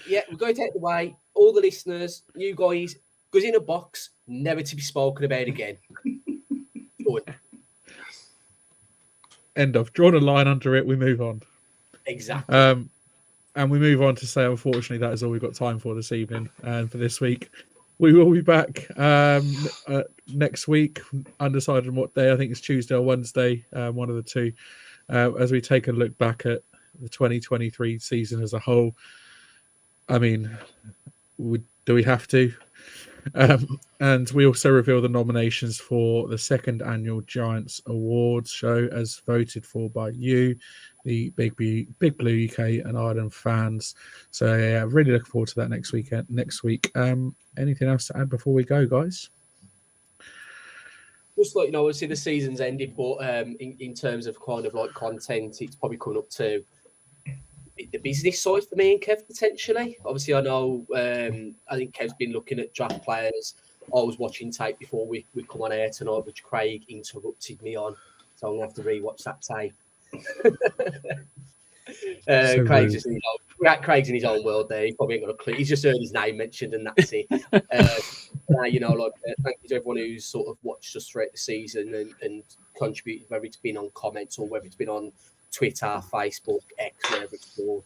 yeah, we're going to take the way. All the listeners, you guys, goes in a box, never to be spoken about again. Good. End of. Drawn a line under it. We move on. Exactly. And we move on to say, unfortunately, that is all we've got time for this evening and for this week. We will be back next week, undecided on what day. I think it's Tuesday or Wednesday, one of the two, as we take a look back at the 2023 season as a whole. I mean, do we have to? And we also reveal the nominations for the 2nd annual Giants Awards show as voted for by you, the Big Blue UK and Ireland fans. So yeah, really looking forward to that next week. Anything else to add before we go, guys? Just like, obviously the season's ended, but in terms of kind of like content, it's probably coming up to the business side for me and Kev potentially. Obviously, I know I think Kev's been looking at draft players. I was watching tape before we come on air tonight, which Craig interrupted me on, so I'm gonna have to rewatch that tape. Craig's in his own world there. He probably ain't got a clue. He's just heard his name mentioned, and that's it. Thank you to everyone who's sort of watched us throughout the season and contributed, whether it's been on comments or whether it's been on Twitter, Facebook, X, whatever it's called.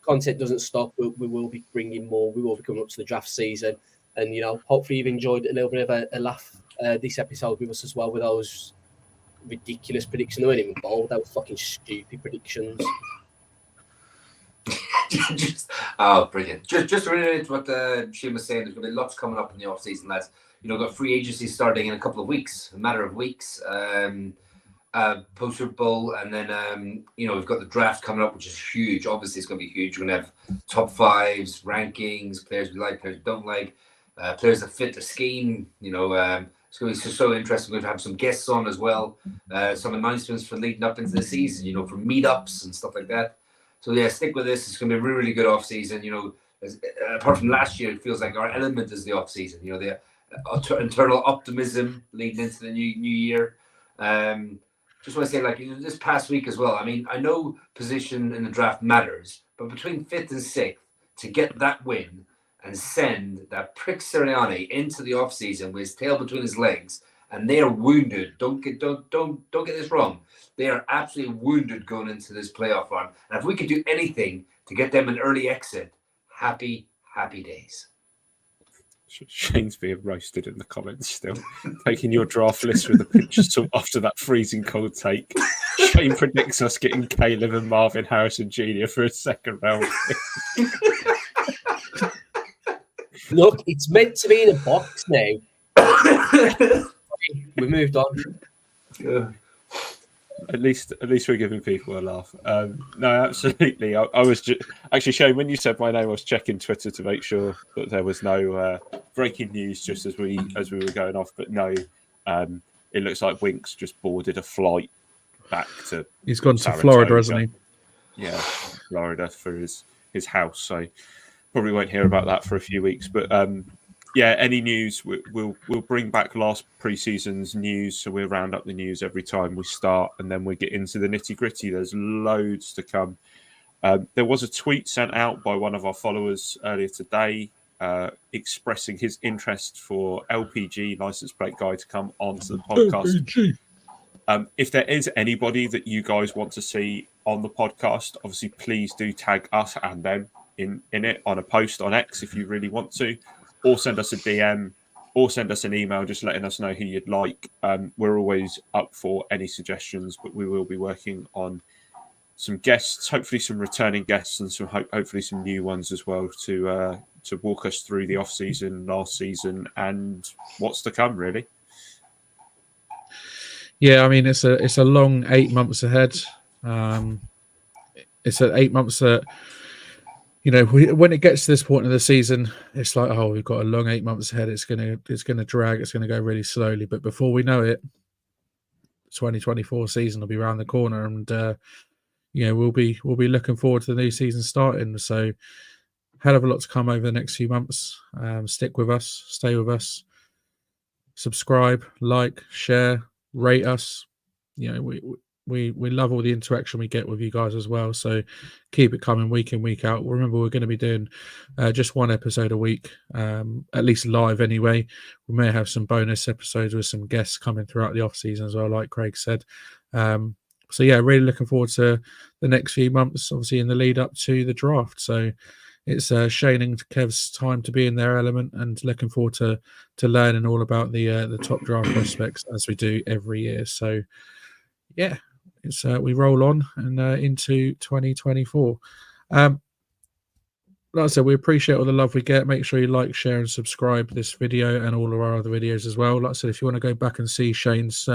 Content doesn't stop. We will be bringing more. We will be coming up to the draft season, and hopefully you've enjoyed a little bit of a laugh this episode with us as well, with those ridiculous predictions. They weren't even bold. They were fucking stupid predictions. Brilliant. Just related to what Shane was saying, there's going to be lots coming up in the off season, lads. Got free agency starting in a couple of weeks, a matter of weeks. Post-Super Bowl, and then we've got the draft coming up, which is huge. Obviously, it's going to be huge. We're going to have top 5s, rankings, players we like, players we don't like, players that fit the scheme. It's going to be so interesting. We're going to have some guests on as well, some announcements for leading up into the season, for meetups and stuff like that. So yeah, stick with this. It's going to be a really, really good off season. Apart from last year, it feels like our element is the off season. The internal optimism leading into the new year. Just want to say, this past week as well, I mean, I know position in the draft matters, but between 5th and 6th, to get that win and send that prick Sirianni into the offseason with his tail between his legs, and they are wounded. Don't get this wrong. They are absolutely wounded going into this playoff run. And if we could do anything to get them an early exit, happy days. Shane's being roasted in the comments still. Taking your draft list with a pinch of salt after that freezing cold take. Shane predicts us getting Caleb and Marvin Harrison Jr. for a 2nd round pick. Look, it's meant to be in a box now. We moved on. Yeah. At least we're giving people a laugh. No, absolutely. I was actually, Shane, when you said my name, I was checking Twitter to make sure that there was no breaking news just as we were going off. But no, it looks like Winks just boarded a flight back to. He's gone to Florida, hasn't he? Yeah, Florida for his house. So probably won't hear about that for a few weeks. But yeah, any news we'll bring back last preseason's news, so we'll round up the news every time we start, and then we get into the nitty gritty. There's loads to come. There was a tweet sent out by one of our followers earlier today, expressing his interest for LPG license plate guy to come onto the podcast. If there is anybody that you guys want to see on the podcast, obviously please do tag us and them in it on a post on X if you really want to, or send us a DM, or send us an email just letting us know who you'd like. We're always up for any suggestions, but we will be working on some guests, hopefully some returning guests, and some hopefully some new ones as well to walk us through the off season, last season, and what's to come. Really. Yeah, I mean it's a long 8 months ahead. It's 8 months that, you know, when it gets to this point of the season, it's like, oh, we've got a long 8 months ahead. It's gonna drag. It's gonna go really slowly. But before we know it, 2024 season will be around the corner, and we'll be looking forward to the new season starting. So, hell of a lot to come over the next few months. Stick with us, stay with us, subscribe, like, share, rate us. You know, we love all the interaction we get with you guys as well. So keep it coming week in, week out. Remember, we're going to be doing just one episode a week, at least live anyway. We may have some bonus episodes with some guests coming throughout the off season as well, like Craig said. So yeah, really looking forward to the next few months, obviously in the lead up to the draft. So it's Shane and Kev's time to be in their element, and looking forward to learning all about the top draft prospects as we do every year. So yeah, it's we roll on and into 2024. Like I said, we appreciate all the love we get. Make sure you like, share, and subscribe this video and all of our other videos as well. Like I said, if you want to go back and see Shane's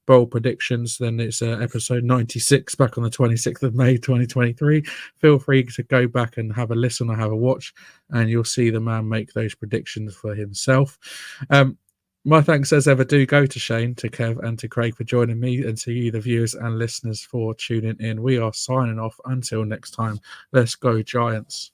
bold predictions, then it's episode 96 back on the 26th of May 2023. Feel free to go back and have a listen or have a watch, and you'll see the man make those predictions for himself. My thanks as ever do go to Shane, to Kev, and to Craig for joining me, and to you, the viewers and listeners, for tuning in. We are signing off. Until next time, let's go Giants.